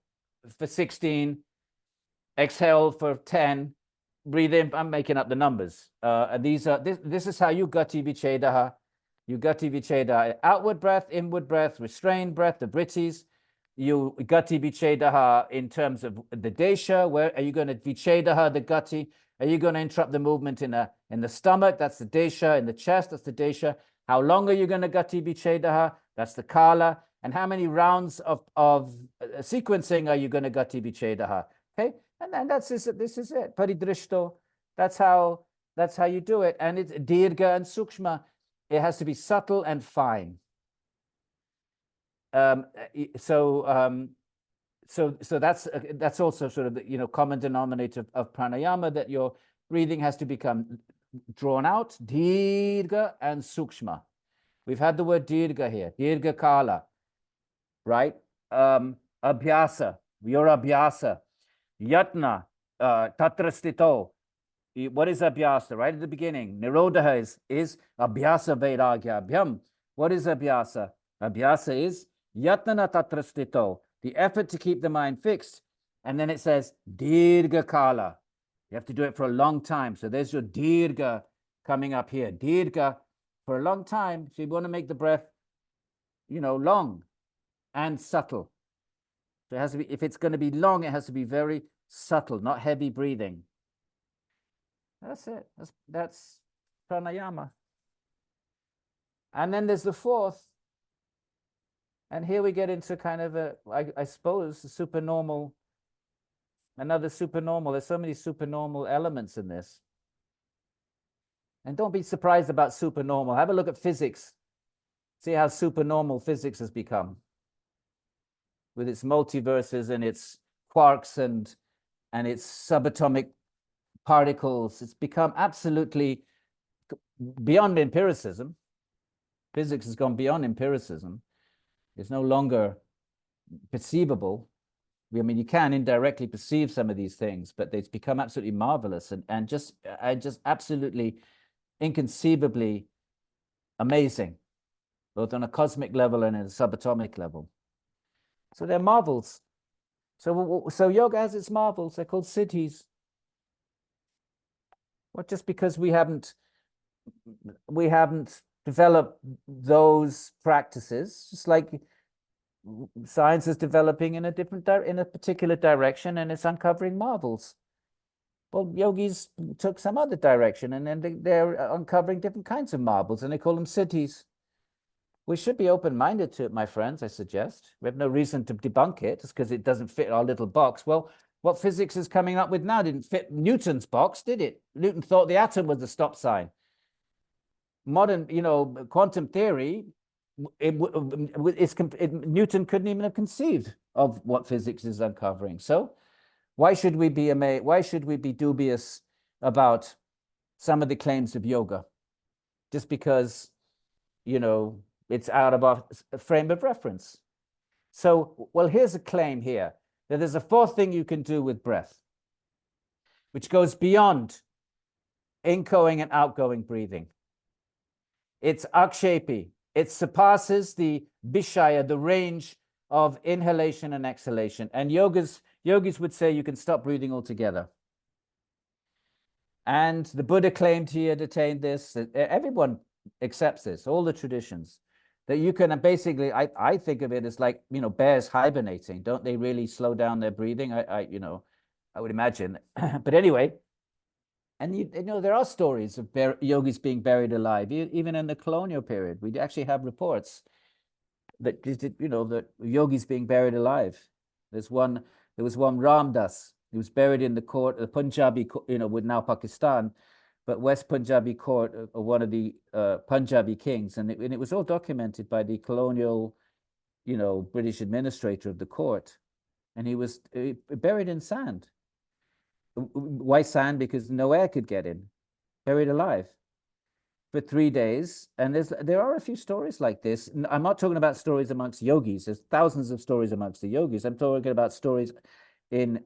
for 16, exhale for 10. Breathe in. I'm making up the numbers. And this is how you gati vichedaha. You gati vichedaha. Outward breath, inward breath, restrained breath, the vrittis. You gati vichedaha in terms of the desha. Where are you going to vichedaha the gati? Are you going to interrupt the movement in the stomach? That's the desha. In the chest, that's the desha. How long are you going to gati vichedaha? That's the kala. And how many rounds of sequencing are you going to gati vichedaha? Okay. And then this is it. Paridrishto. That's how you do it. And it's dirga and sukshma. It has to be subtle and fine. So that's also sort of the common denominator of pranayama, that your breathing has to become drawn out, dirga and sukshma. We've had the word dirga here, dirga kala, right? Abhyasa, your abhyasa. Yatna, tatra stito. What is abhyasa? Right at the beginning. Nirodha is abhyasa vairagya abhyam. What is abhyasa? Abhyasa is yatna tatra stito, the effort to keep the mind fixed. And then it says dirga kala. You have to do it for a long time. So there's your dirga coming up here. Dirga for a long time. So you want to make the breath, long and subtle. So it has to be, if it's going to be long, it has to be very subtle, not heavy breathing. That's it. That's pranayama. And then there's the fourth. And here we get into kind of I suppose, supernormal, another supernormal. There's so many supernormal elements in this. And don't be surprised about supernormal. Have a look at physics. See how supernormal physics has become, with its multiverses and its quarks and its subatomic particles. It's become absolutely beyond empiricism. Physics has gone beyond empiricism. It's no longer perceivable. I mean, you can indirectly perceive some of these things, but it's become absolutely marvelous and just absolutely inconceivably amazing, both on a cosmic level and at a subatomic level. So they're marvels. So yoga has its marvels. They're called siddhis. Well, just because we haven't developed those practices, just like science is developing in a particular direction, and it's uncovering marvels. Well, yogis took some other direction, and then they're uncovering different kinds of marvels, and they call them siddhis. We should be open-minded to it, my friends, I suggest. We have no reason to debunk it just because it doesn't fit our little box. Well, what physics is coming up with now didn't fit Newton's box, did it? Newton thought the atom was the stop sign. Modern, quantum theory, Newton couldn't even have conceived of what physics is uncovering. So why should we be amazed? Why should we be dubious about some of the claims of yoga? Just because, it's out of our frame of reference. So, well, here's a claim here. that there's a fourth thing you can do with breath, which goes beyond ingoing and outgoing breathing. It's akshepi. It surpasses the vishaya, the range of inhalation and exhalation. And yogis would say you can stop breathing altogether. And the Buddha claimed he had attained this. Everyone accepts this, all the traditions, that you can basically, I think of it as like, bears hibernating. Don't they really slow down their breathing? I would imagine. But anyway, and there are stories of yogis being buried alive, even in the colonial period. We actually have reports that that yogis being buried alive. There was one Ram Das. He was buried in the court, the Punjabi, with now Pakistan, but West Punjabi court of one of the Punjabi kings, and it was all documented by the colonial, British administrator of the court, and he was buried in sand. Why sand? Because no air could get in. Buried alive for 3 days. And there are a few stories like this. I'm not talking about stories amongst yogis. There's thousands of stories amongst the yogis. I'm talking about stories in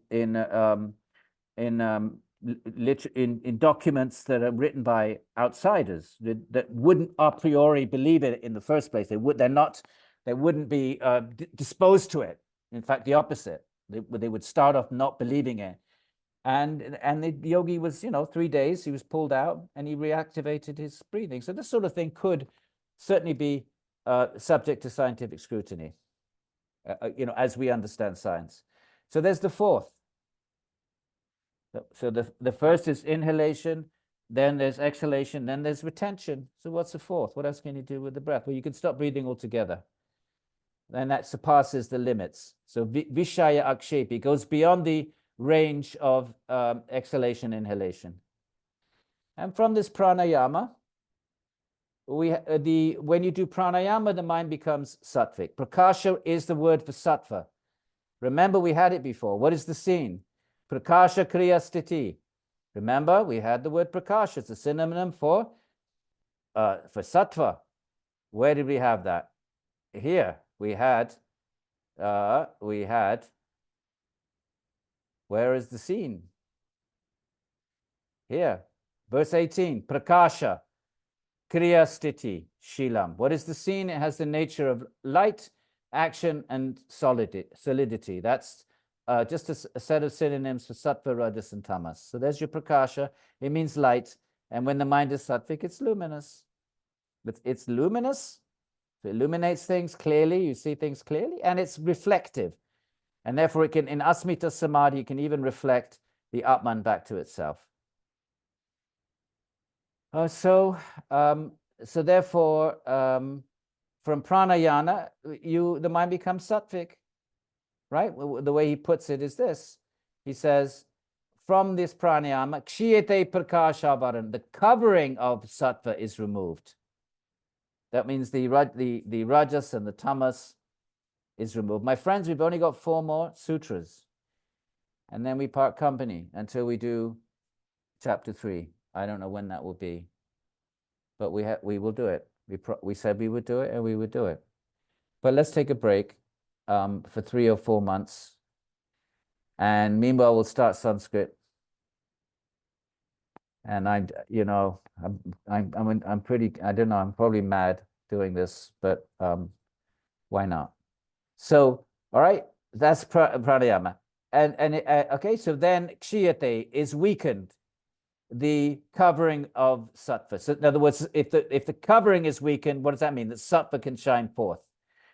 documents that are written by outsiders that wouldn't a priori believe it in the first place. They wouldn't be disposed to it. In fact, the opposite. They would start off not believing it. And the yogi was, 3 days, he was pulled out and he reactivated his breathing. So this sort of thing could certainly be subject to scientific scrutiny, as we understand science. So there's the fourth. So the first is inhalation, then there's exhalation, then there's retention. So what's the fourth? What else can you do with the breath? Well, you can stop breathing altogether. And that surpasses the limits. So vishaya akshepi goes beyond the range of exhalation, inhalation. And from this pranayama, when you do pranayama, the mind becomes sattvic. Prakasha is the word for sattva. Remember, we had it before. What is the scene? Prakasha kriya sthiti. Remember, we had the word prakasha. It's a synonym for sattva. Where did we have that? Here we had. Where is the scene? Here, verse 18. Prakasha kriya sthiti shilam. What is the scene? It has the nature of light, action, and solidity. That's just a set of synonyms for sattva, rajas, and tamas. So there's your prakasha. It means light. And when the mind is sattvic, it's luminous. It's luminous. So it illuminates things clearly. You see things clearly. And it's reflective. And therefore, it can, in asmita samadhi, it can even reflect the Atman back to itself. So therefore, from pranayana, the mind becomes sattvic. Right? The way he puts it is this. He says, from this pranayama, kshiyate prakashavaran, the covering of sattva is removed. That means the rajas and the tamas is removed. My friends, we've only got 4 more sutras. And then we part company until we do chapter 3. I don't know when that will be. But we will do it. We said we would do it, and we would do it. But let's take a break for 3 or 4 months. And meanwhile, we'll start Sanskrit. And I'm pretty, I don't know, I'm probably mad doing this, but why not? So, all right, that's pranayama. Okay, so then kshiyate is weakened, the covering of sattva. So in other words, if the covering is weakened, what does that mean? That sattva can shine forth.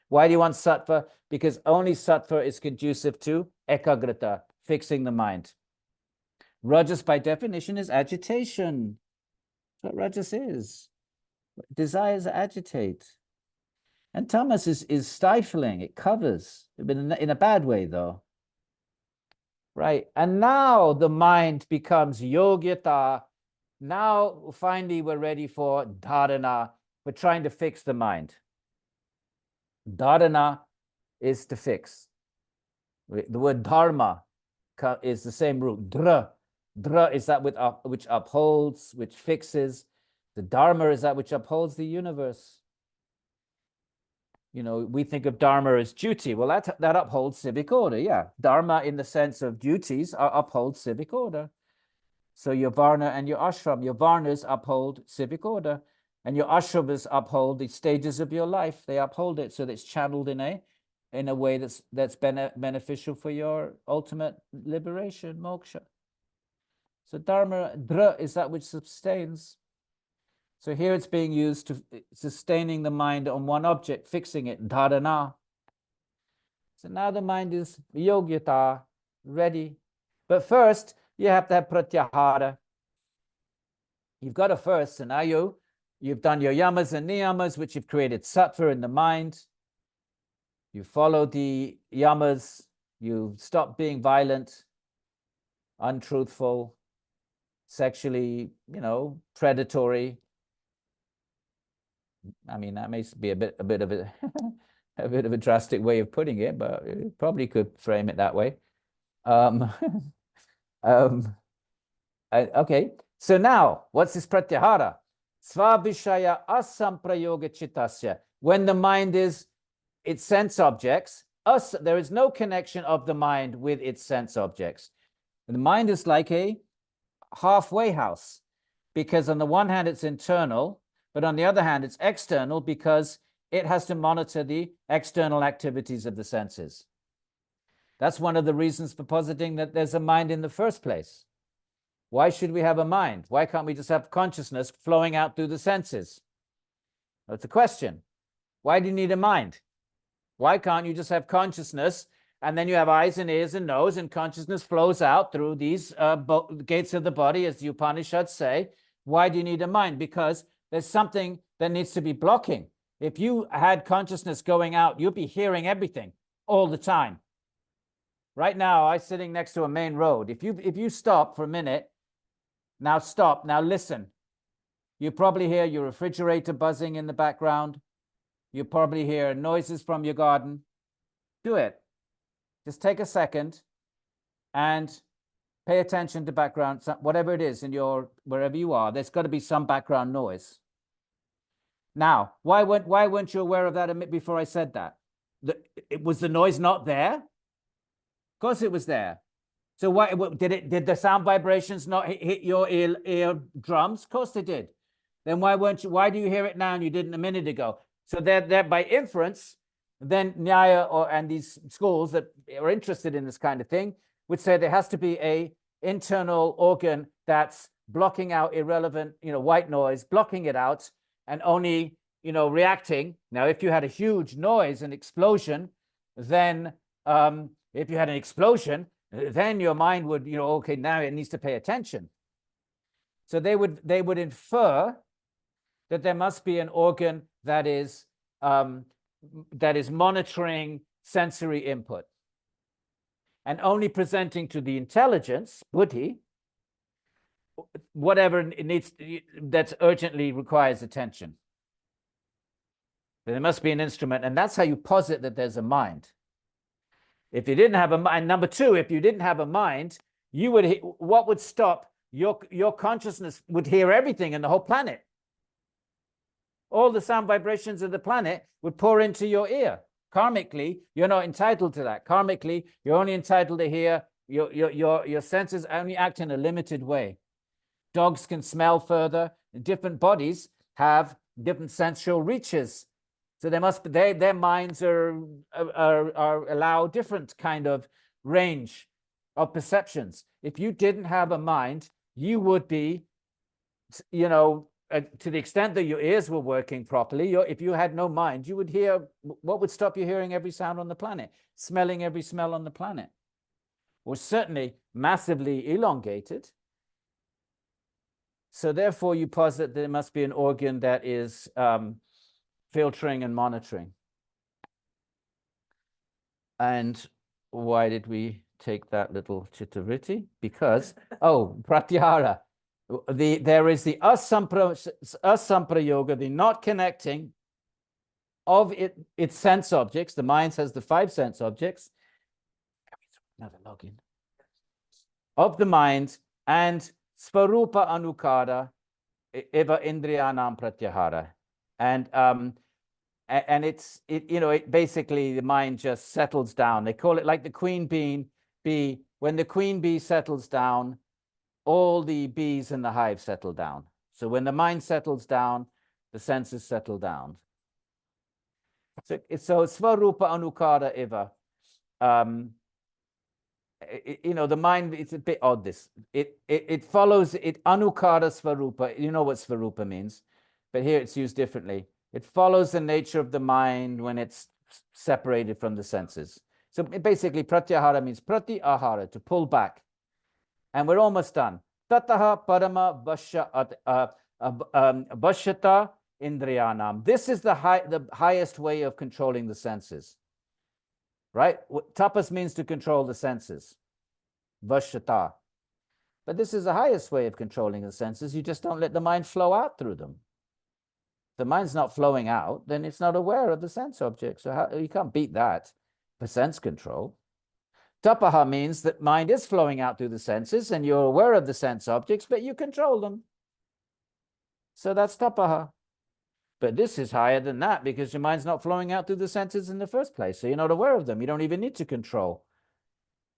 Why do you want sattva? Because only sattva is conducive to ekagrata, fixing the mind. Rajas, by definition, is agitation. That's what rajas is. Desires agitate. And tamas is stifling. It covers, but in a bad way, though. Right? And now the mind becomes yogyata. Now, finally, we're ready for dharana. We're trying to fix the mind. Dharana is to fix. The word dharma is the same root. Dra. Dra is that which upholds, which fixes. The dharma is that which upholds the universe. You know, we think of dharma as duty. Well, that upholds civic order. Yeah, dharma in the sense of duties upholds civic order. So your varna and your ashram, your varnas uphold civic order, and your ashramas uphold the stages of your life. They uphold it so that it's channeled in a way that's beneficial for your ultimate liberation, moksha. So dharma, dra, is that which sustains. So here it's being used to sustaining the mind on one object, fixing it, dharana. So now the mind is yogyata, ready. But first, you have to have pratyahara. You've got to first, so now you've done your yamas and niyamas, which you've created sattva in the mind. You follow the yamas, you stop being violent, untruthful, sexually, predatory. I mean, that may be a bit of a a bit of a drastic way of putting it, but you probably could frame it that way. Okay, so now what's this pratyahara? Svabhishaya asamprayoga chittasya. When the mind is its sense objects, there is no connection of the mind with its sense objects. The mind is like a halfway house, because on the one hand it's internal, but on the other hand it's external, because it has to monitor the external activities of the senses. That's one of the reasons for positing that there's a mind in the first place. Why should we have a mind? Why can't we just have consciousness flowing out through the senses? That's a question. Why do you need a mind? Why can't you just have consciousness, and then you have eyes and ears and nose, and consciousness flows out through these gates of the body, as the Upanishads say? Why do you need a mind? Because there's something that needs to be blocking. If you had consciousness going out, you'd be hearing everything all the time. Right now, I'm sitting next to a main road. If you stop for a minute, now stop, now listen. You probably hear your refrigerator buzzing in the background. You probably hear noises from your garden. Do it. Just take a second and pay attention to background, whatever it is in wherever you are. There's got to be some background noise. Now, why weren't you aware of that before I said that? Was the noise not there? Of course it was there. So why did the sound vibrations not hit your ear drums? Of course they did. Then why do you hear it now and you didn't a minute ago? So they're by inference, then Nyaya and these schools that are interested in this kind of thing would say there has to be a internal organ that's blocking out irrelevant, white noise, blocking it out, and only, reacting. Now, if you had a huge noise and explosion, then if you had an explosion, then your mind would, okay, now it needs to pay attention. So they would infer that there must be an organ that is monitoring sensory input and only presenting to the intelligence, buddhi, whatever it needs that urgently requires attention. There must be an instrument, and that's how you posit that there's a mind. If you didn't have a mind, number two, if you didn't have a mind, what would stop your consciousness would hear everything in the whole planet. All the sound vibrations of the planet would pour into your ear. Karmically, you're not entitled to that. Karmically, you're only entitled to hear. Your senses only act in a limited way. Dogs can smell further. Different bodies have different sensual reaches. So their minds are allow different kind of range of perceptions. If you didn't have a mind, you would be, to the extent that your ears were working properly, if you had no mind, you would hear, what would stop you hearing every sound on the planet? Smelling every smell on the planet. Or certainly massively elongated. So therefore you posit there must be an organ that is filtering and monitoring. And why did we take that little chittavritti? Because, pratyahara. There is the asamprayoga, the not connecting of its sense objects. The mind has the 5 sense objects. Another login. Of the mind, and And it basically, the mind just settles down. They call it like the queen bee. When the queen bee settles down, all the bees in the hive settle down. So when the mind settles down, the senses settle down. So svarupa anukara eva. The mind, it's a bit odd, this. It follows it anukara svarupa. You know what svarupa means, but here it's used differently. It follows the nature of the mind when it's separated from the senses. So basically, pratyahara means pratyahara, to pull back. And we're almost done. Tataha parama vashyata indriyanam. This is the highest way of controlling the senses. Right? Tapas means to control the senses. Vashyata. But this is the highest way of controlling the senses. You just don't let the mind flow out through them. If the mind's not flowing out, then it's not aware of the sense object. So you can't beat that for sense control. Tapaha means that mind is flowing out through the senses and you're aware of the sense objects, but you control them. So that's tapaha. But this is higher than that because your mind's not flowing out through the senses in the first place. So you're not aware of them. You don't even need to control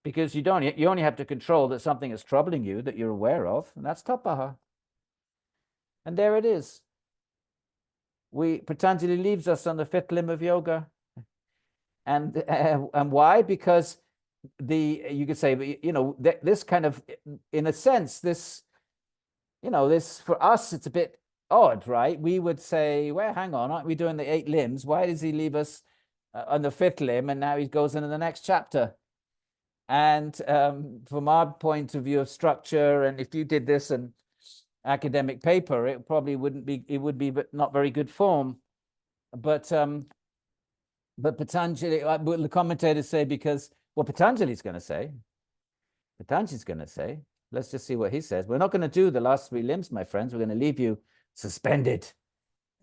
because you only have to control that something is troubling you that you're aware of. And that's tapaha. And there it is. Patanjali leaves us on the fifth limb of yoga. And why? Because you could say, this kind of, in a sense, this for us, it's a bit odd, right? We would say, well, hang on, aren't we doing the 8 limbs? Why does he leave us on the 5th limb and now he goes into the next chapter? And from our point of view of structure, and if you did this in academic paper, it probably would be not very good form. But Patanjali, the commentators say, because Patanjali's going to say, let's just see what he says. We're not going to do the last 3 limbs, my friends. We're going to leave you suspended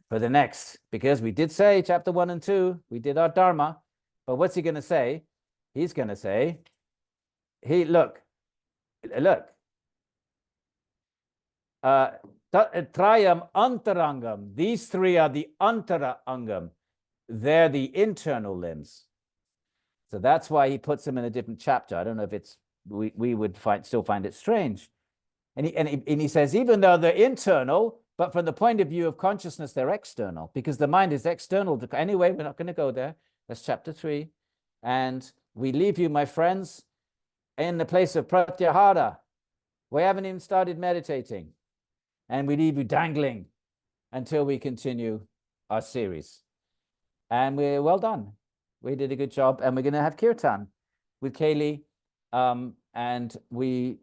for the next, because we did say chapter 1 and 2, we did our dharma. But what's he going to say? He's going to say, look, trayam antarangam. These 3 are the antara angam. They're the internal limbs. So that's why he puts them in a different chapter. I don't know if it's, we would still find it strange. And he says, even though they're internal, but from the point of view of consciousness, they're external, because the mind is external. Anyway, we're not going to go there. That's chapter 3. And we leave you, my friends, in the place of pratyahara. We haven't even started meditating. And we leave you dangling until we continue our series. And we're well done. We did a good job. And we're going to have kirtan with Kaylee. And should we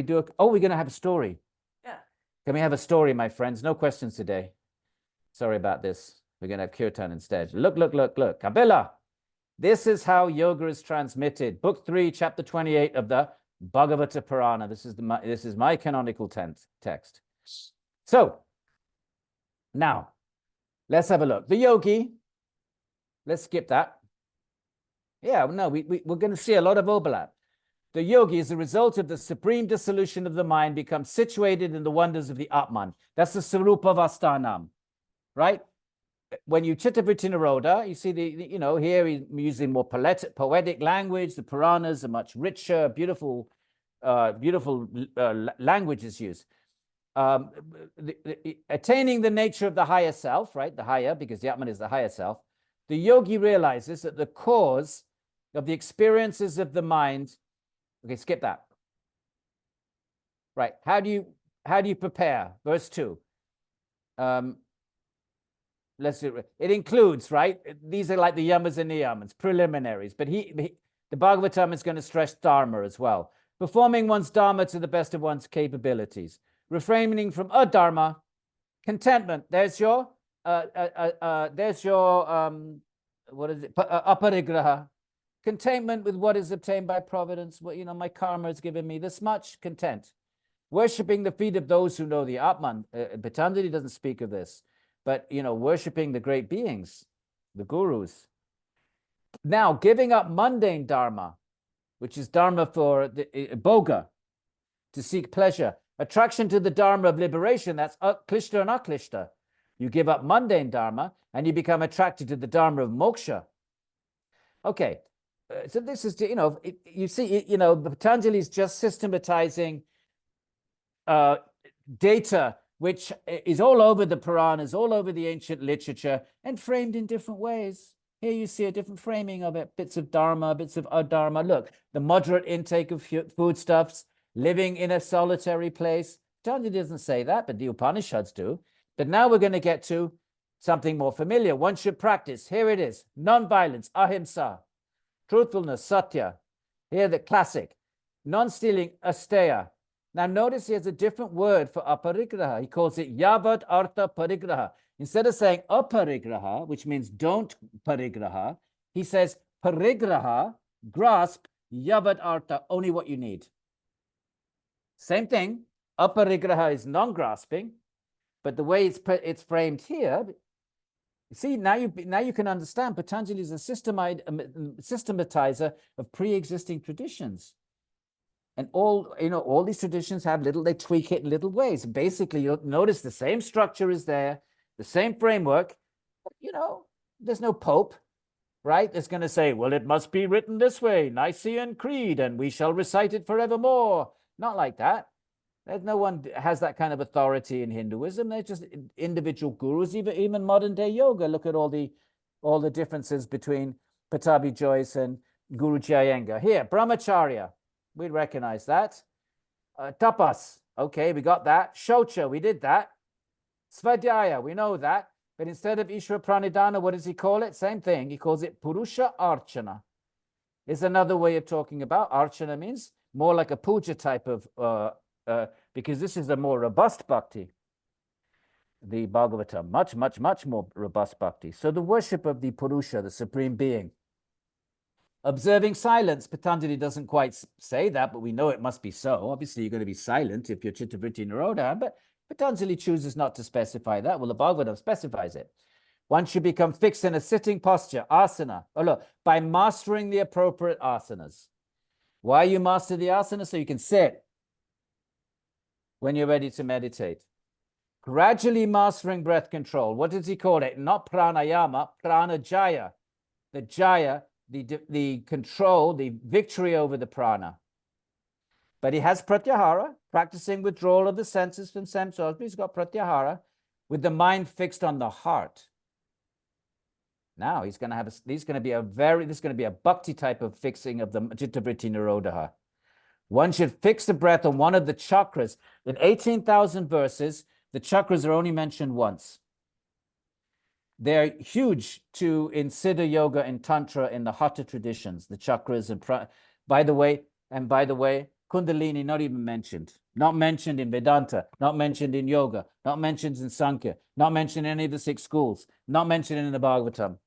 do we're going to have a story. Yeah. Can we have a story, my friends? No questions today. Sorry about this. We're going to have kirtan instead. Look. Kabila. This is how yoga is transmitted. Book 3, chapter 28 of the Bhagavata Purana. This is my canonical text. So now let's have a look. The yogi. Let's skip that. Yeah, no, we're going to see a lot of overlap. The yogi, as a result of the supreme dissolution of the mind, becomes situated in the wonders of the Atman. That's the Sarupa Vastanam, right? When you Chittavritti Nirodha, you see here he's using more poetic language. The Puranas are much richer, beautiful language is used. Attaining the nature of the higher self, right? The higher, because the Atman is the higher self. The yogi realizes that the cause of the experiences of the mind. Okay, skip that. Right. How do you prepare? Verse 2. Let's do it. It includes, right? These are like the yamas and niyamas, preliminaries. But the Bhagavatam is going to stress dharma as well. Performing one's dharma to the best of one's capabilities. Refraining from adharma, contentment. There's your what is it? Aparigraha. Contentment with what is obtained by providence. What my karma has given me this much, content. Worshipping the feet of those who know the Atman. Patanjali doesn't speak of this, but worshipping the great beings, the gurus. Now, giving up mundane dharma, which is dharma for the bhoga, to seek pleasure. Attraction to the dharma of liberation, that's klishta and aklishta. You give up mundane dharma and you become attracted to the dharma of moksha. Okay, so this is, you see, Patanjali is just systematizing data which is all over the Puranas, all over the ancient literature, and framed in different ways. Here you see a different framing of it, bits of dharma, bits of adharma. Look, the moderate intake of foodstuffs, living in a solitary place. Patanjali doesn't say that, but the Upanishads do. But now we're going to get to something more familiar. One should practice. Here it is. Non-violence, ahimsa. Truthfulness, satya. Here the classic. Non-stealing, asteya. Now notice he has a different word for aparigraha. He calls it yavad artha parigraha. Instead of saying aparigraha, which means don't parigraha, he says parigraha, grasp, yavad artha, only what you need. Same thing. Aparigraha is non-grasping, but the way it's framed here, see, now you can understand Patanjali is a systematizer of pre-existing traditions. And all these traditions have they tweak it in little ways. Basically, you'll notice the same structure is there, the same framework. There's no pope, right? That's going to say, well, it must be written this way, Nicene Creed, and we shall recite it forevermore. Not like that. There's no one has that kind of authority in Hinduism. They're just individual gurus, even modern day yoga. Look at all the differences between Pattabhi Jois and Guru Iyengar. Here, brahmacharya. We recognize that. Tapas, okay, we got that. Shaucha, we did that. Svadhyaya, we know that. But instead of Ishvara Pranidhana, what does he call it? Same thing. He calls it Purusha Archana. It's another way of talking about. Archana means more like a puja type of, because this is a more robust bhakti. The Bhagavatam, much, much, much more robust bhakti. So the worship of the Purusha, the Supreme Being. Observing silence, Patanjali doesn't quite say that, but we know it must be so. Obviously, you're going to be silent if you're Chittavritti Nirodha, but Patanjali chooses not to specify that. Well, the Bhagavatam specifies it. One should become fixed in a sitting posture, asana. Oh, look, by mastering the appropriate asanas. Why you master the asana? So you can sit when you're ready to meditate. Gradually mastering breath control. What does he call it? Not pranayama, pranajaya. The jaya, the control, the victory over the prana. But he has pratyahara, practicing withdrawal of the senses from sense organs. He's got pratyahara with the mind fixed on the heart. Now he's going to be a bhakti type of fixing of the Chittavritti Nirodha. One should fix the breath on one of the chakras. In 18,000 verses, the chakras are only mentioned once. They're huge in Siddha Yoga and Tantra in the Hatha traditions, the chakras. And by the way, Kundalini not even mentioned. Not mentioned in Vedanta, not mentioned in Yoga, not mentioned in Sankhya, not mentioned in any of the 6 schools, not mentioned in the Bhagavatam.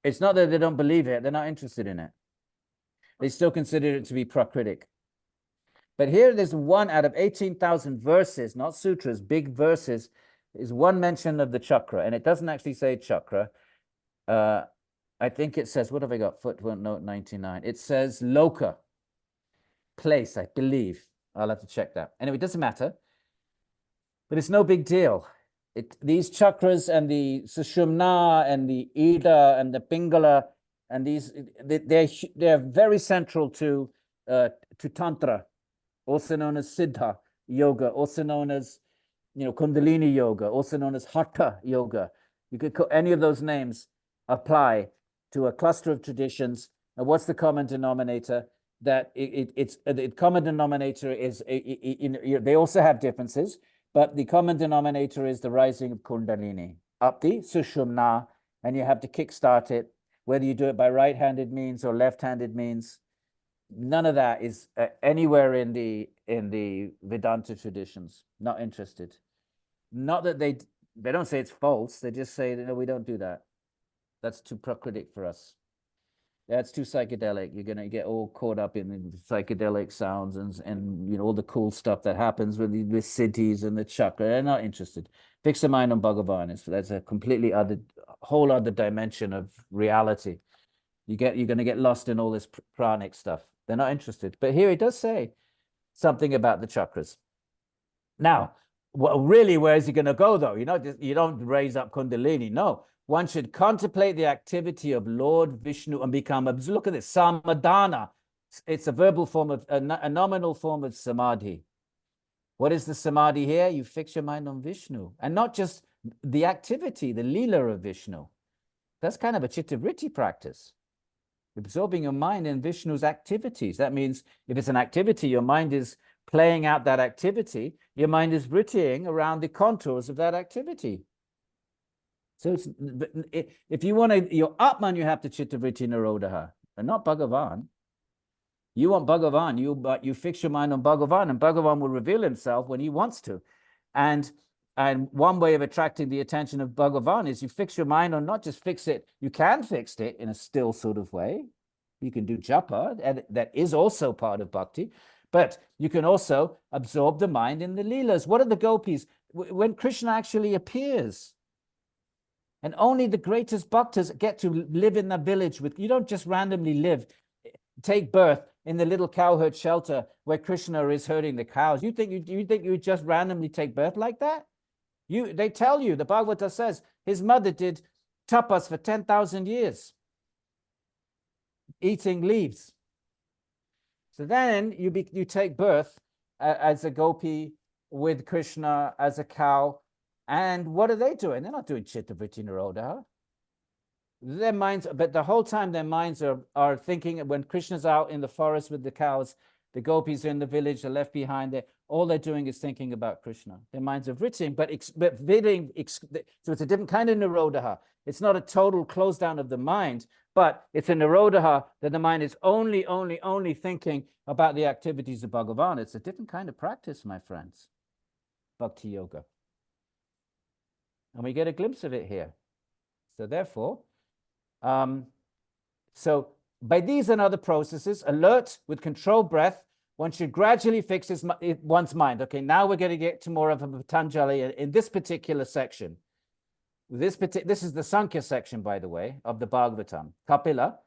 It's not that they don't believe it, they're not interested in it. They still consider it to be Prakritic. But here there's one out of 18,000 verses, not sutras, big verses, is one mention of the chakra, and it doesn't actually say chakra. I think it says, what have I got? Footnote 99. It says loka, place, I believe. I'll have to check that. Anyway, it doesn't matter, but it's no big deal. These chakras and the Sushumna and the Ida and the Pingala, and they're very central to Tantra, also known as Siddha Yoga, also known as Kundalini Yoga, also known as Hatha Yoga. You could call any of those names apply to a cluster of traditions. And what's the common denominator? That the common denominator is they also have differences, but the common denominator is the rising of Kundalini up the Sushumna, and you have to kickstart it, whether you do it by right-handed means or left-handed means. None of that is anywhere in the Vedanta traditions. Not interested. Not that they don't say it's false. They just say, no, we don't do that. That's too Prakritic for us. That's too psychedelic. You're gonna get all caught up in the psychedelic sounds and all the cool stuff that happens with cities and the chakra. They're not interested. Fix the mind on Bhagavan. That's a completely whole other dimension of reality. You're gonna get lost in all this pranic stuff. They're not interested. But here it does say something about the chakras. Now, Well, really, where is he going to go, though? You don't raise up Kundalini. No, one should contemplate the activity of Lord Vishnu and become, look at this, samadhana. It's a verbal form of, a nominal form of samadhi. What is the samadhi here? You fix your mind on Vishnu, and not just the activity, the lila of Vishnu. That's kind of a chitta-vritti practice. Absorbing your mind in Vishnu's activities. That means if it's an activity, your mind is playing out that activity, your mind is vrittying around the contours of that activity. So if you want your Atman, you have to chitta-vritti nirodha, and not Bhagavan. You want Bhagavan, but you fix your mind on Bhagavan, and Bhagavan will reveal himself when he wants to. And one way of attracting the attention of Bhagavan is you fix your mind on, not just fix it, you can fix it in a still sort of way. You can do japa, and that is also part of bhakti, but you can also absorb the mind in the leelas. What are the gopis? When Krishna actually appears, and only the greatest bhaktas get to live in the village with, you don't just randomly take birth in the little cowherd shelter where Krishna is herding the cows. You think you just randomly take birth like that? They tell you, the Bhagavata says, his mother did tapas for 10,000 years, eating leaves. So then you take birth as a gopi with Krishna as a cow. And what are they doing? They're not doing chitta-vritti nirodha. Their minds, but the whole time their minds are thinking, when Krishna's out in the forest with the cows, the gopis are in the village, they're left behind there. All they're doing is thinking about Krishna. Their minds are vritting, but so it's a different kind of nirodha. It's not a total close down of the mind, but it's a nirodha that the mind is only thinking about the activities of Bhagavan. It's a different kind of practice, my friends. Bhakti yoga. And we get a glimpse of it here. So therefore, so by these and other processes, alert with controlled breath, one should gradually fix one's mind. Okay, now we're going to get to more of a Patanjali in this particular section. This is the Sankhya section, by the way, of the Bhagavatam. Kapila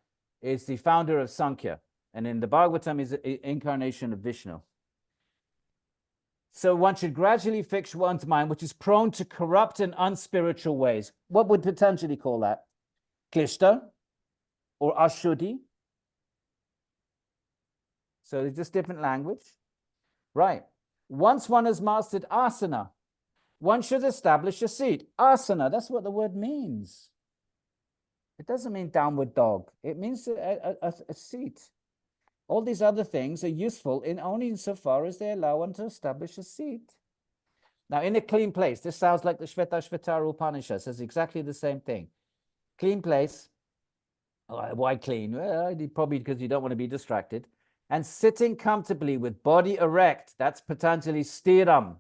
is the founder of Sankhya, and in the Bhagavatam is an incarnation of Vishnu. So one should gradually fix one's mind, which is prone to corrupt and unspiritual ways. What would Patanjali call that? Klishta or Ashuddhi. So it's just different language. Right. Once one has mastered asana, one should establish a seat. Asana, that's what the word means. It doesn't mean downward dog. It means a seat. All these other things are useful only insofar as they allow one to establish a seat. Now, in a clean place, this sounds like the Shvetashvatara Upanishad says exactly the same thing. Clean place. Why clean? Well, probably because you don't want to be distracted. And sitting comfortably with body erect, that's Patanjali's stiram.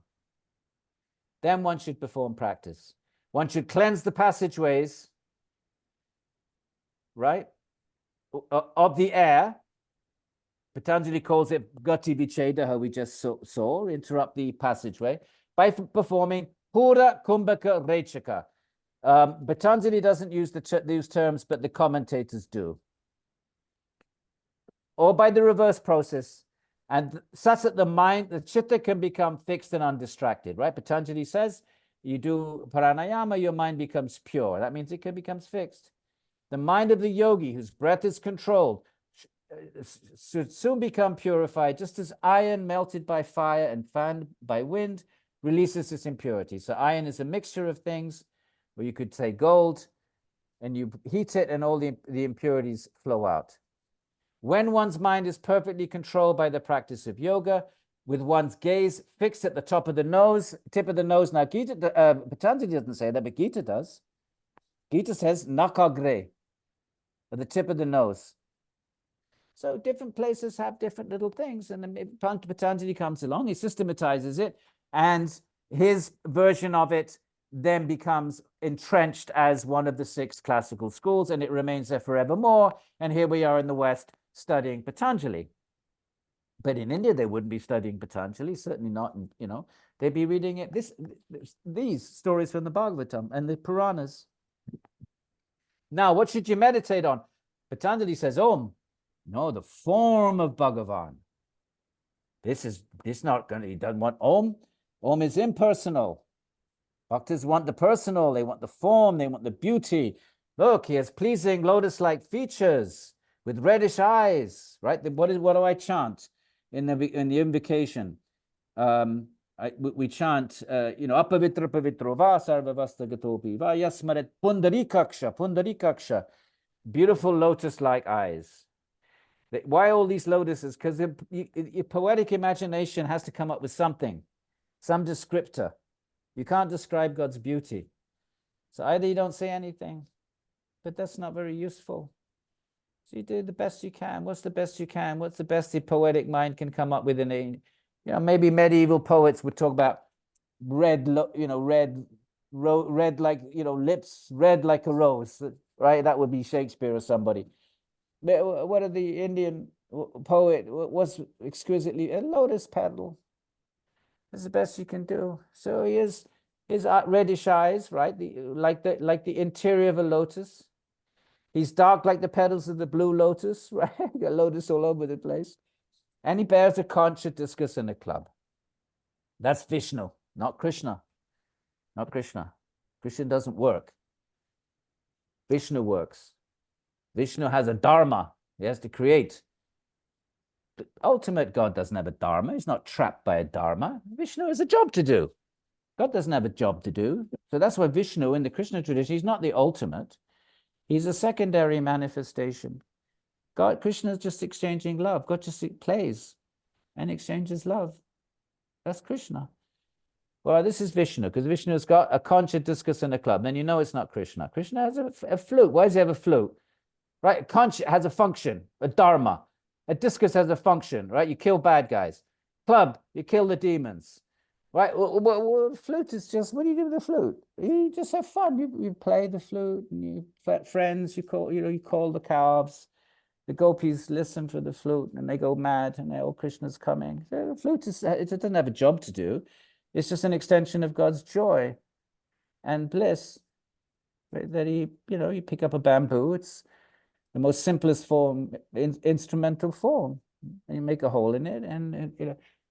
Then one should perform practice. One should cleanse the passageways, right, of the air. Patanjali calls it gati vicheda, how we just saw, interrupt the passageway, by performing pura kumbhaka rechaka. Patanjali doesn't use these terms, but the commentators do. Or by the reverse process, and such that the chitta can become fixed and undistracted, right? Patanjali says, you do pranayama, your mind becomes pure. That means it becomes fixed. The mind of the yogi, whose breath is controlled, should soon become purified, just as iron melted by fire and fanned by wind releases its impurity. So iron is a mixture of things, or you could say gold, and you heat it and all the impurities flow out. When one's mind is perfectly controlled by the practice of yoga, with one's gaze fixed at the top of the nose, tip of the nose. Now, Patanjali doesn't say that, but Gita does. Gita says nakagre, at the tip of the nose. So different places have different little things, and then Patanjali comes along, he systematizes it, and his version of it then becomes entrenched as one of the 6 classical schools, and it remains there forevermore. And here we are in the West studying Patanjali. But in India, they wouldn't be studying Patanjali, certainly not, they'd be reading it. These stories from the Bhagavatam and the Puranas. Now, what should you meditate on? Patanjali says, Om. No, the form of Bhagavan. He doesn't want Om. Om is impersonal. Bhaktas want the personal, they want the form, they want the beauty. Look, he has pleasing lotus-like features with reddish eyes, right? What do I chant in the invocation? We chant, apavitra pavitro va sarvavasta gatopi va yasmaret pundarikaksha, beautiful lotus-like eyes. Why all these lotuses? Because your poetic imagination has to come up with something, some descriptor. You can't describe God's beauty. So either you don't say anything, but that's not very useful. So you do the best you can. What's the best you can? What's the best the poetic mind can come up with in a, maybe medieval poets would talk about red like, lips, red like a rose, right? That would be Shakespeare or somebody. What are the Indian poet was exquisitely a lotus petal? That's the best you can do. So his reddish eyes, right? Like the interior of a lotus. He's dark like the petals of the blue lotus, right? Got lotus all over the place. And he bears a conch, a discus, and a club. That's Vishnu, not Krishna. Not Krishna. Krishna doesn't work. Vishnu works. Vishnu has a dharma. He has to create. The ultimate God doesn't have a dharma. He's not trapped by a dharma. Vishnu has a job to do. God doesn't have a job to do. So that's why Vishnu in the Krishna tradition, he's not the ultimate. He's a secondary manifestation. Krishna is just exchanging love. God just plays and exchanges love. That's Krishna. Well, this is Vishnu, because Vishnu has got a conch, a discus, and a club. Then you know it's not Krishna. Krishna has a flute. Why does he have a flute? Right? A conch has a function, a dharma. A discus has a function, right? You kill bad guys. Club, you kill the demons. Right? Well, flute is just, what do you do with the flute? You just have fun. You play the flute, and you friends, you call the calves. The gopis listen for the flute, and they go mad, and oh, Krishna's coming. So the flute it doesn't have a job to do. It's just an extension of God's joy and bliss. That you pick up a bamboo. It's the most simplest form, instrumental form, and you make a hole in it, and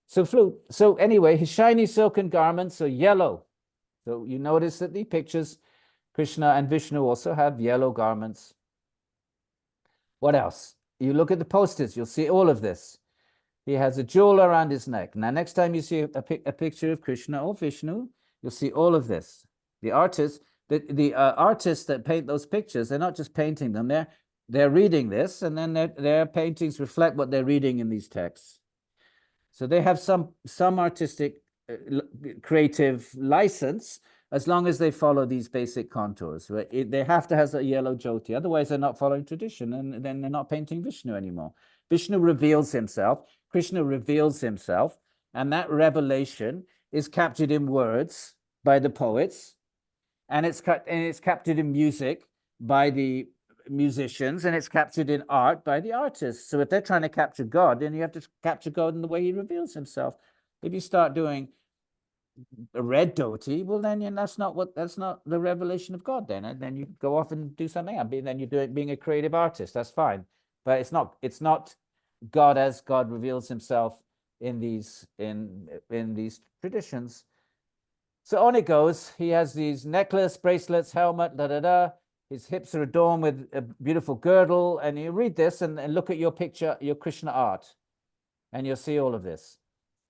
so flute. So anyway, his shiny silken garments are yellow. So you notice that the pictures, Krishna and Vishnu also have yellow garments. What else? You look at the posters, you'll see all of this. He has a jewel around his neck. Now, next time you see a picture of Krishna or Vishnu, you'll see all of this. The artists that paint those pictures, they're not just painting them, they're reading this, and then their paintings reflect what they're reading in these texts. So they have some artistic, creative license, as long as they follow these basic contours. Right? They have to have a yellow jyoti, otherwise they're not following tradition, and then they're not painting Vishnu anymore. Vishnu reveals himself, Krishna reveals himself, and that revelation is captured in words by the poets, and it's captured in music by the musicians, and it's captured in art by the artists. So if they're trying to capture God, then you have to capture God in the way he reveals himself. If you start doing a red dhoti, well, then that's not the revelation of God. Then you go off and do something else. Then you're being a creative artist. That's fine, but it's not God as God reveals himself in these traditions. So on it goes. He has these necklace, bracelets, helmet, His hips are adorned with a beautiful girdle. And you read this and look at your picture, your Krishna art, and you'll see all of this.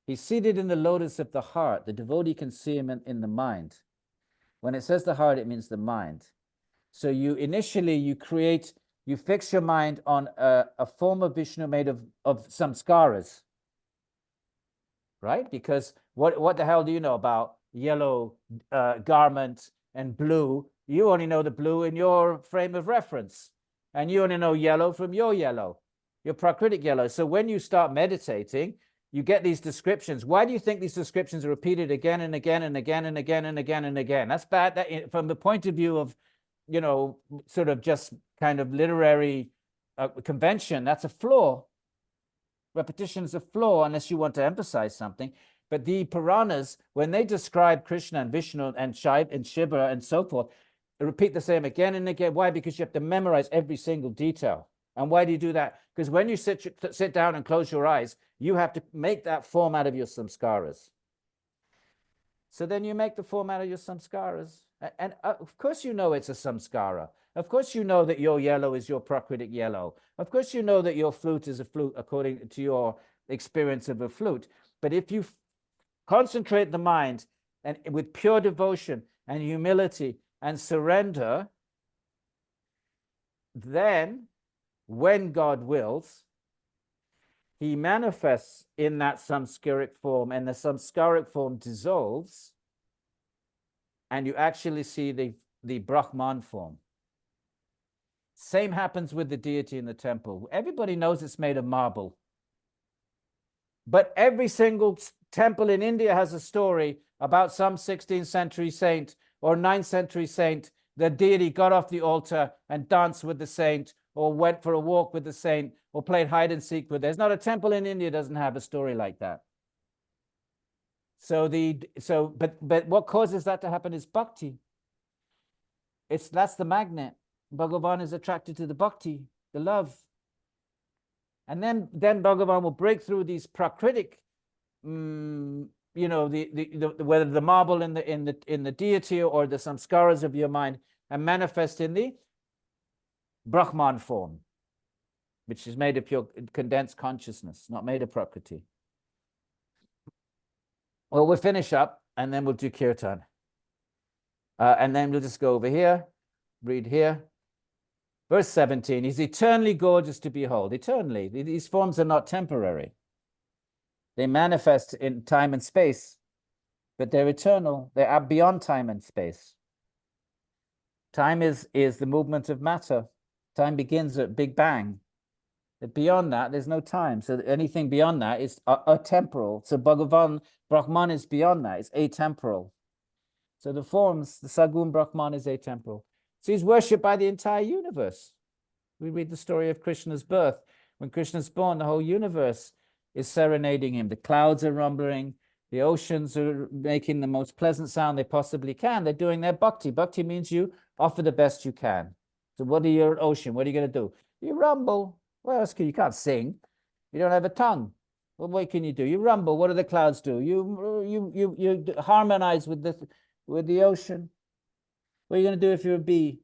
He's seated in the lotus of the heart. The devotee can see him in the mind. When it says the heart, it means the mind. So you fix your mind on a form of Vishnu made of samskaras, right? Because what the hell do you know about yellow garment and blue? You only know the blue in your frame of reference, and you only know yellow from your Prakritic yellow. So when you start meditating, you get these descriptions. Why do you think these descriptions are repeated again and again and again and again and again and again? That's bad. From the point of view of, sort of just kind of literary convention, that's a flaw. Repetition is a flaw unless you want to emphasize something. But the Puranas, when they describe Krishna and Vishnu and Shiva and so forth, they repeat the same again and again. Why? Because you have to memorize every single detail. And why do you do that? Because when you sit down and close your eyes, you have to make that form out of your samskaras. So then you make the form out of your samskaras. And of course you know it's a samskara. Of course you know that your yellow is your prakritic yellow. Of course you know that your flute is a flute according to your experience of a flute. But if you concentrate the mind and with pure devotion and humility and surrender, then when God wills, he manifests in that samskaric form, and the samskaric form dissolves, and you actually see the Brahman form. Same happens with the deity in the temple. Everybody knows it's made of marble. But every single temple in India has a story about some 16th century saint or 9th century saint. The deity got off the altar and danced with the saint, or went for a walk with the saint, or played hide and seek with. There's not a temple in India that doesn't have a story like that. But what causes that to happen is bhakti. That's the magnet. Bhagavan is attracted to the bhakti, the love. And then Bhagavan will break through these prakritic, whether the marble in the deity or the samskaras of your mind, and manifest in the Brahman form, which is made of pure condensed consciousness, not made of prakriti. Well, we'll finish up and then we'll do kirtan. And then we'll just go over here, read here. Verse 17, he's eternally gorgeous to behold. Eternally. These forms are not temporary. They manifest in time and space, but they're eternal. They are beyond time and space. Time is the movement of matter. Time begins at Big Bang. But beyond that, there's no time. So anything beyond that is atemporal. So Brahman is beyond that. It's atemporal. So the forms, the Sagun Brahman is atemporal. So he's worshipped by the entire universe. We read the story of Krishna's birth. When Krishna's born, the whole universe is serenading him. The clouds are rumbling. The oceans are making the most pleasant sound they possibly can. They're doing their bhakti. Bhakti means you offer the best you can. So what are you, ocean? What are you going to do? You rumble. What else can you? Can't sing. You don't have a tongue. Well, what can you do? You rumble. What do the clouds do? You harmonize with the ocean. What are you going to do if you're a bee?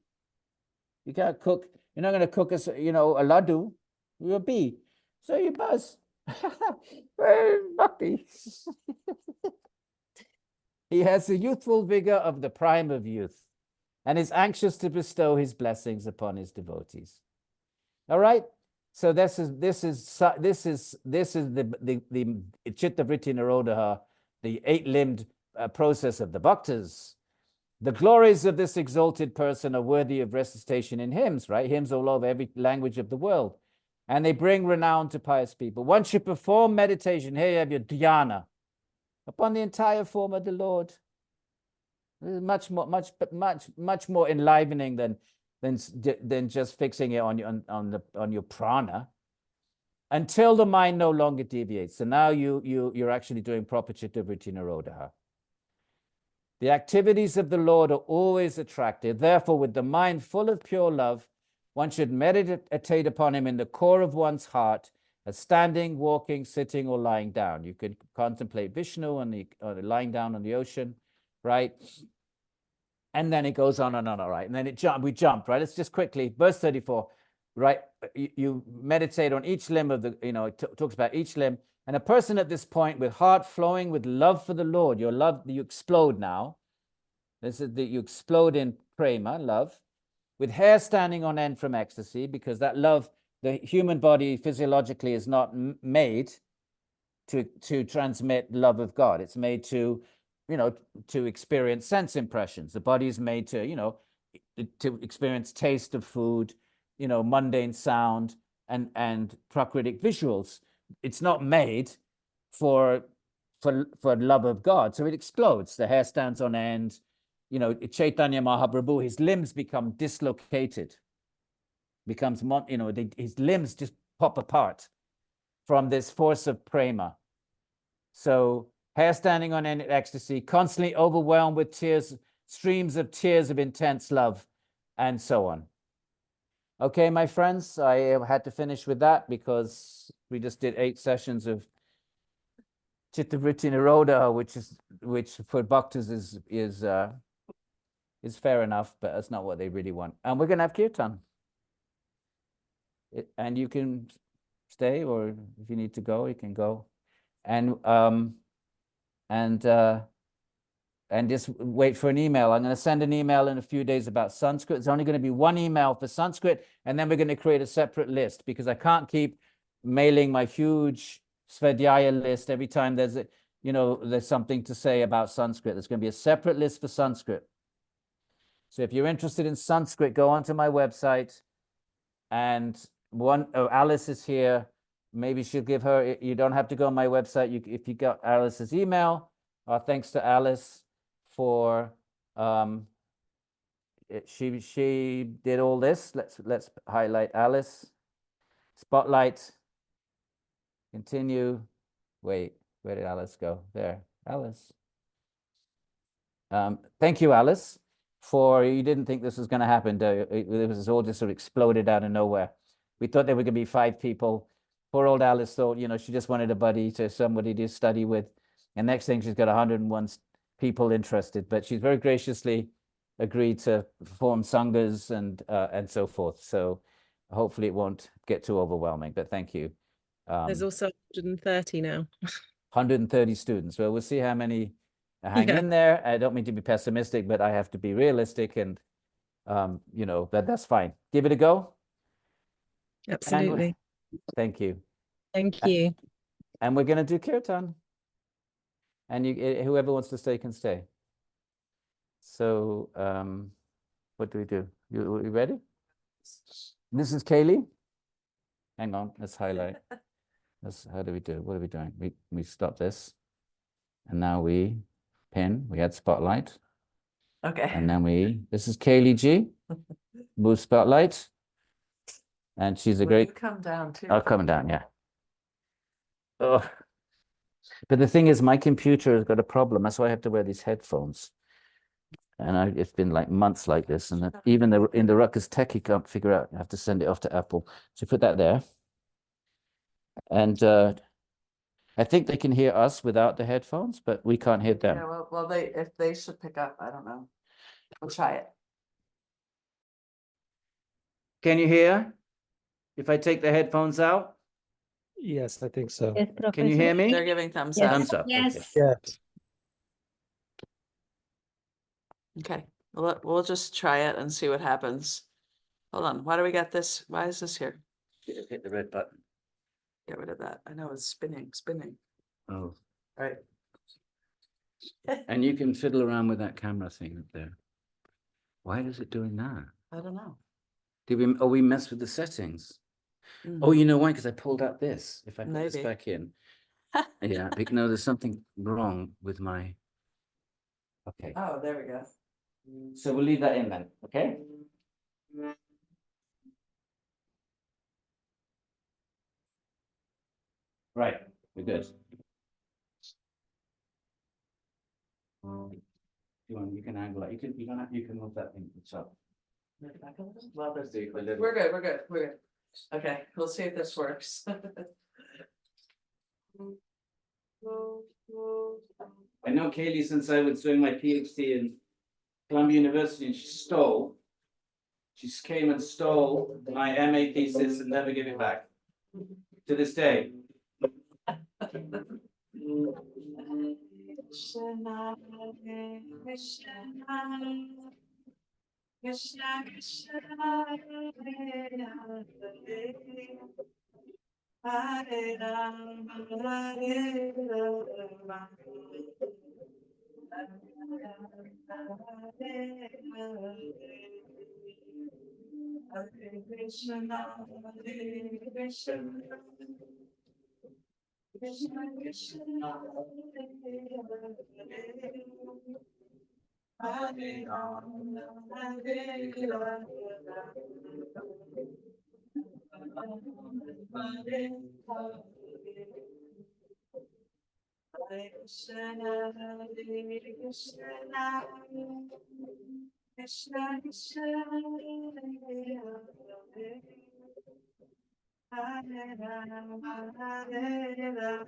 You can't cook. You're not going to cook a laddu. You're a bee. So you buzz. Bhakti. He has the youthful vigor of the prime of youth and is anxious to bestow his blessings upon his devotees. All right. So this is the Chitta Vritti Nirodha, the 8-limbed process of the bhaktas. The glories of this exalted person are worthy of recitation in hymns, right? Hymns all over every language of the world. And they bring renown to pious people. Once you perform meditation, here you have your dhyana upon the entire form of the Lord. Much more enlivening than just fixing it on your prana, until the mind no longer deviates. So now you're actually doing proper Chitta Vritti Nirodha. The activities of the Lord are always attractive. Therefore, with the mind full of pure love, one should meditate upon him in the core of one's heart, as standing, walking, sitting, or lying down. You could contemplate Vishnu lying down on the ocean, right? And then it goes on and on, all right? And then we jump, right? Let's just quickly, verse 34, right? You meditate on each limb of it talks about each limb. And a person at this point with heart flowing with love for the Lord, you explode now. This is you explode in prema, love, with hair standing on end from ecstasy, because that love, the human body physiologically is not made to transmit love of God. It's made to experience sense impressions. The body is made to experience taste of food, mundane sound and prakritic visuals. It's not made for love of God. So it explodes. The hair stands on end. Chaitanya Mahaprabhu, his limbs become dislocated. His limbs just pop apart from this force of prema. So hair standing on end in ecstasy, constantly overwhelmed with tears, streams of tears of intense love, and so on. Okay, my friends, I had to finish with that because we just did 8 sessions of Chittavritti Nirodha, which for bhaktas is fair enough, but that's not what they really want. And we're going to have kirtan. And you can stay, or if you need to go, you can go. And just wait for an email. I'm going to send an email in a few days about Sanskrit. It's only going to be one email for Sanskrit, and then we're going to create a separate list, because I can't keep mailing my huge Svadhyaya list every time there's something to say about Sanskrit. There's going to be a separate list for Sanskrit. So if you're interested in Sanskrit, go onto my website. And Alice is here. Maybe she'll give her. You don't have to go on my website. If you got Alice's email. Thanks to Alice for she did all this. Let's highlight Alice. Spotlight. Continue. Wait, where did Alice go? There, Alice. Thank you, Alice. You didn't think this was going to happen. It was all just sort of exploded out of nowhere. We thought there were going to be 5 people. Poor old Alice thought, she just wanted a buddy, somebody to study with. And next thing, she's got 101 people interested. But she's very graciously agreed to form sanghas and so forth. So hopefully it won't get too overwhelming. But thank you. There's also 130 now. 130 students. Well, we'll see how many hang in there. I don't mean to be pessimistic, but I have to be realistic, and that's fine. Give it a go. Absolutely. Thank you. Thank you. And we're going to do kirtan. And whoever wants to stay can stay. So what do we do? You ready? This is Kaylee. Hang on, let's highlight. How do we do? What are we doing? We stop this. And now we pin. We add spotlight. Okay. And then this is Kaylee G. Move spotlight. And she's a Will great. you come down too? I'll come down, yeah. Ugh. But the thing is, my computer has got a problem. That's why I have to wear these headphones. And it's been like months like this. And even in the Ruckus Techie can't figure out. I have to send it off to Apple. So put that there. And I think they can hear us without the headphones, but we can't hear them. Yeah, well, if they should pick up, I don't know. We'll try it. Can you hear? If I take the headphones out? Yes, I think so. Yes, Can you hear me? They're giving thumbs Yes. up. Thumbs up. Okay. Yes. Yeah. Okay, we'll just try it and see what happens. Hold on, why do we got this? Why is this here? Hit the red button. Get rid of that. I know it's spinning. Oh. Right. And you can fiddle around with that camera thing up there. Why is it doing that? I don't know. We messed with the settings? Mhm. Oh, you know why? Because I pulled out this. If I put this Maybe. back in. Yeah, no, there's something wrong with my. Okay, Oh, there we go. so we'll leave that in then, okay? Right, we're good. You can angle it. You can move that thing up. Well, Let's do it a little. we're good. Okay, we'll see if this works. I know Kaylee since I was doing my PhD in Columbia University, and she came and stole my MA thesis and never gave it back. To this day. Krishna Krishna Hare Hare Ram Hare Ram Hare Krishna Krishna Krishna Hare Ram Hare Ram Hare Krishna Krishna Krishna Hare Ram Hare Ram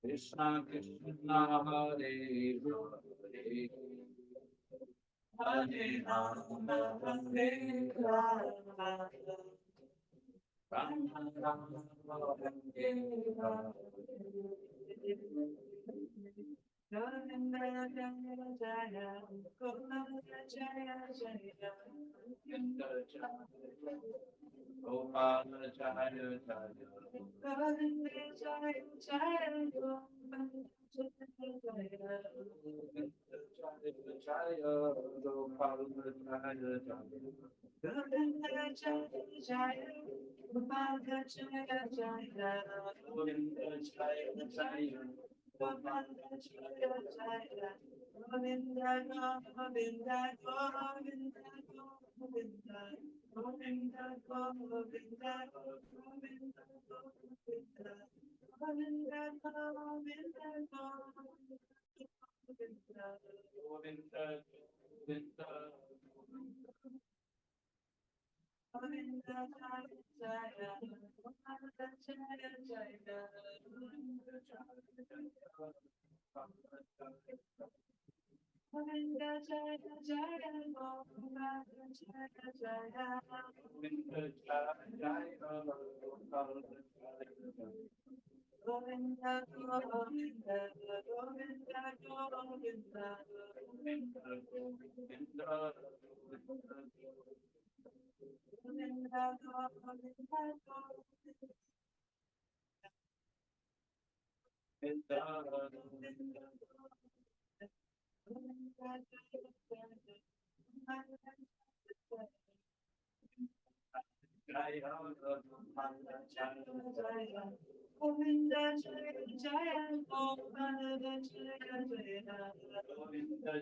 Krishna Krishna Hare Hare Hare Rama Hare Rama Rama Rama Hare Rama Govinda Jaya Jaya Govinda Jaya Jaya Govinda Jaya Gopala Jaya Jaya Govinda Jaya Jaya Govinda Jaya Jaya Govinda Jaya Jaya Gopala Jaya Jaya Govinda Jaya Jaya Gopala Jaya Jaya Govinda Jaya Jaya Gopala Jaya Jaya Govinda Govinda Govinda Govinda Govinda Govinda Govinda Govinda Govinda Govinda Govinda Govinda Govinda Jaya Govinda Jaya Jaya Govinda Govinda Jaya Jaya Govinda Jaya Jaya Govinda Jaya Jaya Govinda Govinda Govinda Govinda Govinda Govinda Jaya Jaya Govinda Jaya Jaya Govinda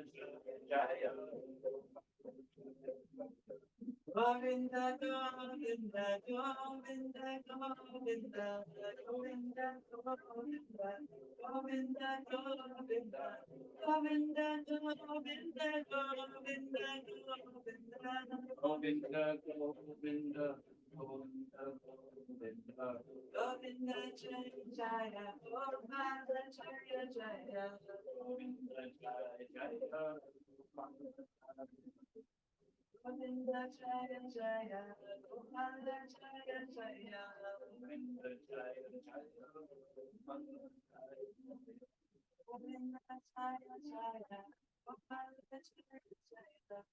Jaya Govinda Govinda Govinda Govinda Govinda Govinda Govinda Govinda Govinda Govinda Govinda Govinda Govinda Govinda Jaya Jaya Govinda Jaya Jaya Govinda Jaya Jaya Govinda Jaya Jaya Govinda Jaya Jaya Govinda Jaya Jaya Govinda Jaya Jaya Govinda Jaya Jaya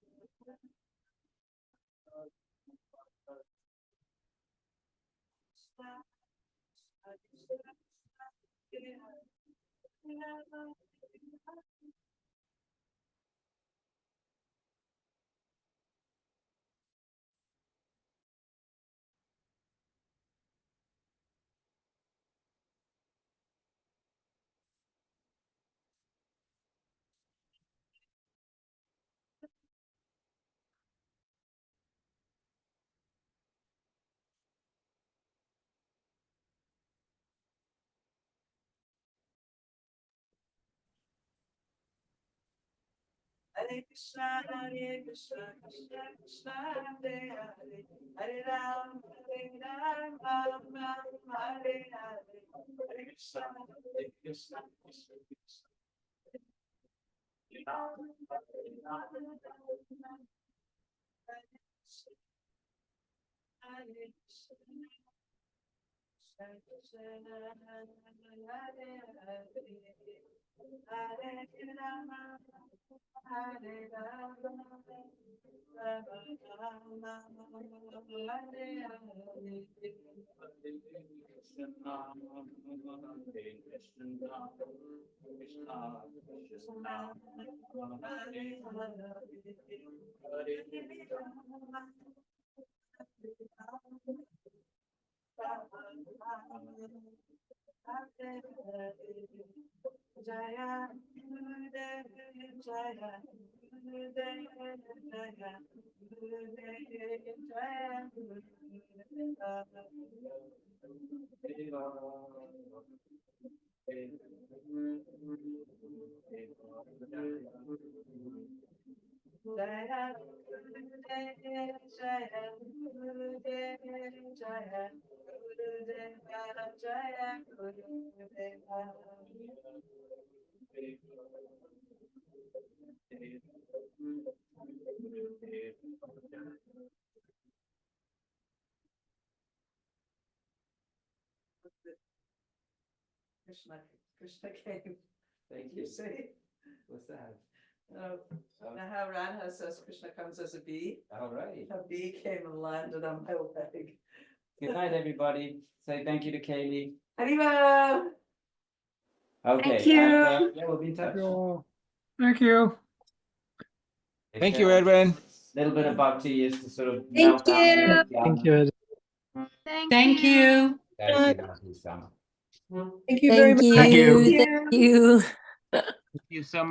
Hare Krishna, Krishna Krishna, Hare Hare, Hare Ram, Ram Ram, Hare Hare, Hare Krishna, Krishna Krishna, Hare Ram, Ram Ram, Hare Krishna, Hare Krishna, Krishna Krishna, Hare Hare, Hare Rama, Hare Krishna came. Thank You see? What's that? Now how Radha says Krishna comes as a bee. All right. A bee came and landed on my leg. Good night, everybody. Say thank you to Kaylee. Haribo! Okay. Thank you. And, yeah, we'll be in touch. Thank you. Thank you, Edwin. Little bit of bhakti is to sort of Thank melt down. you. Thank you, Ed. Thank you. Thank you, Sam. Thank you very much. Thank you. Thank you. Thank you so much.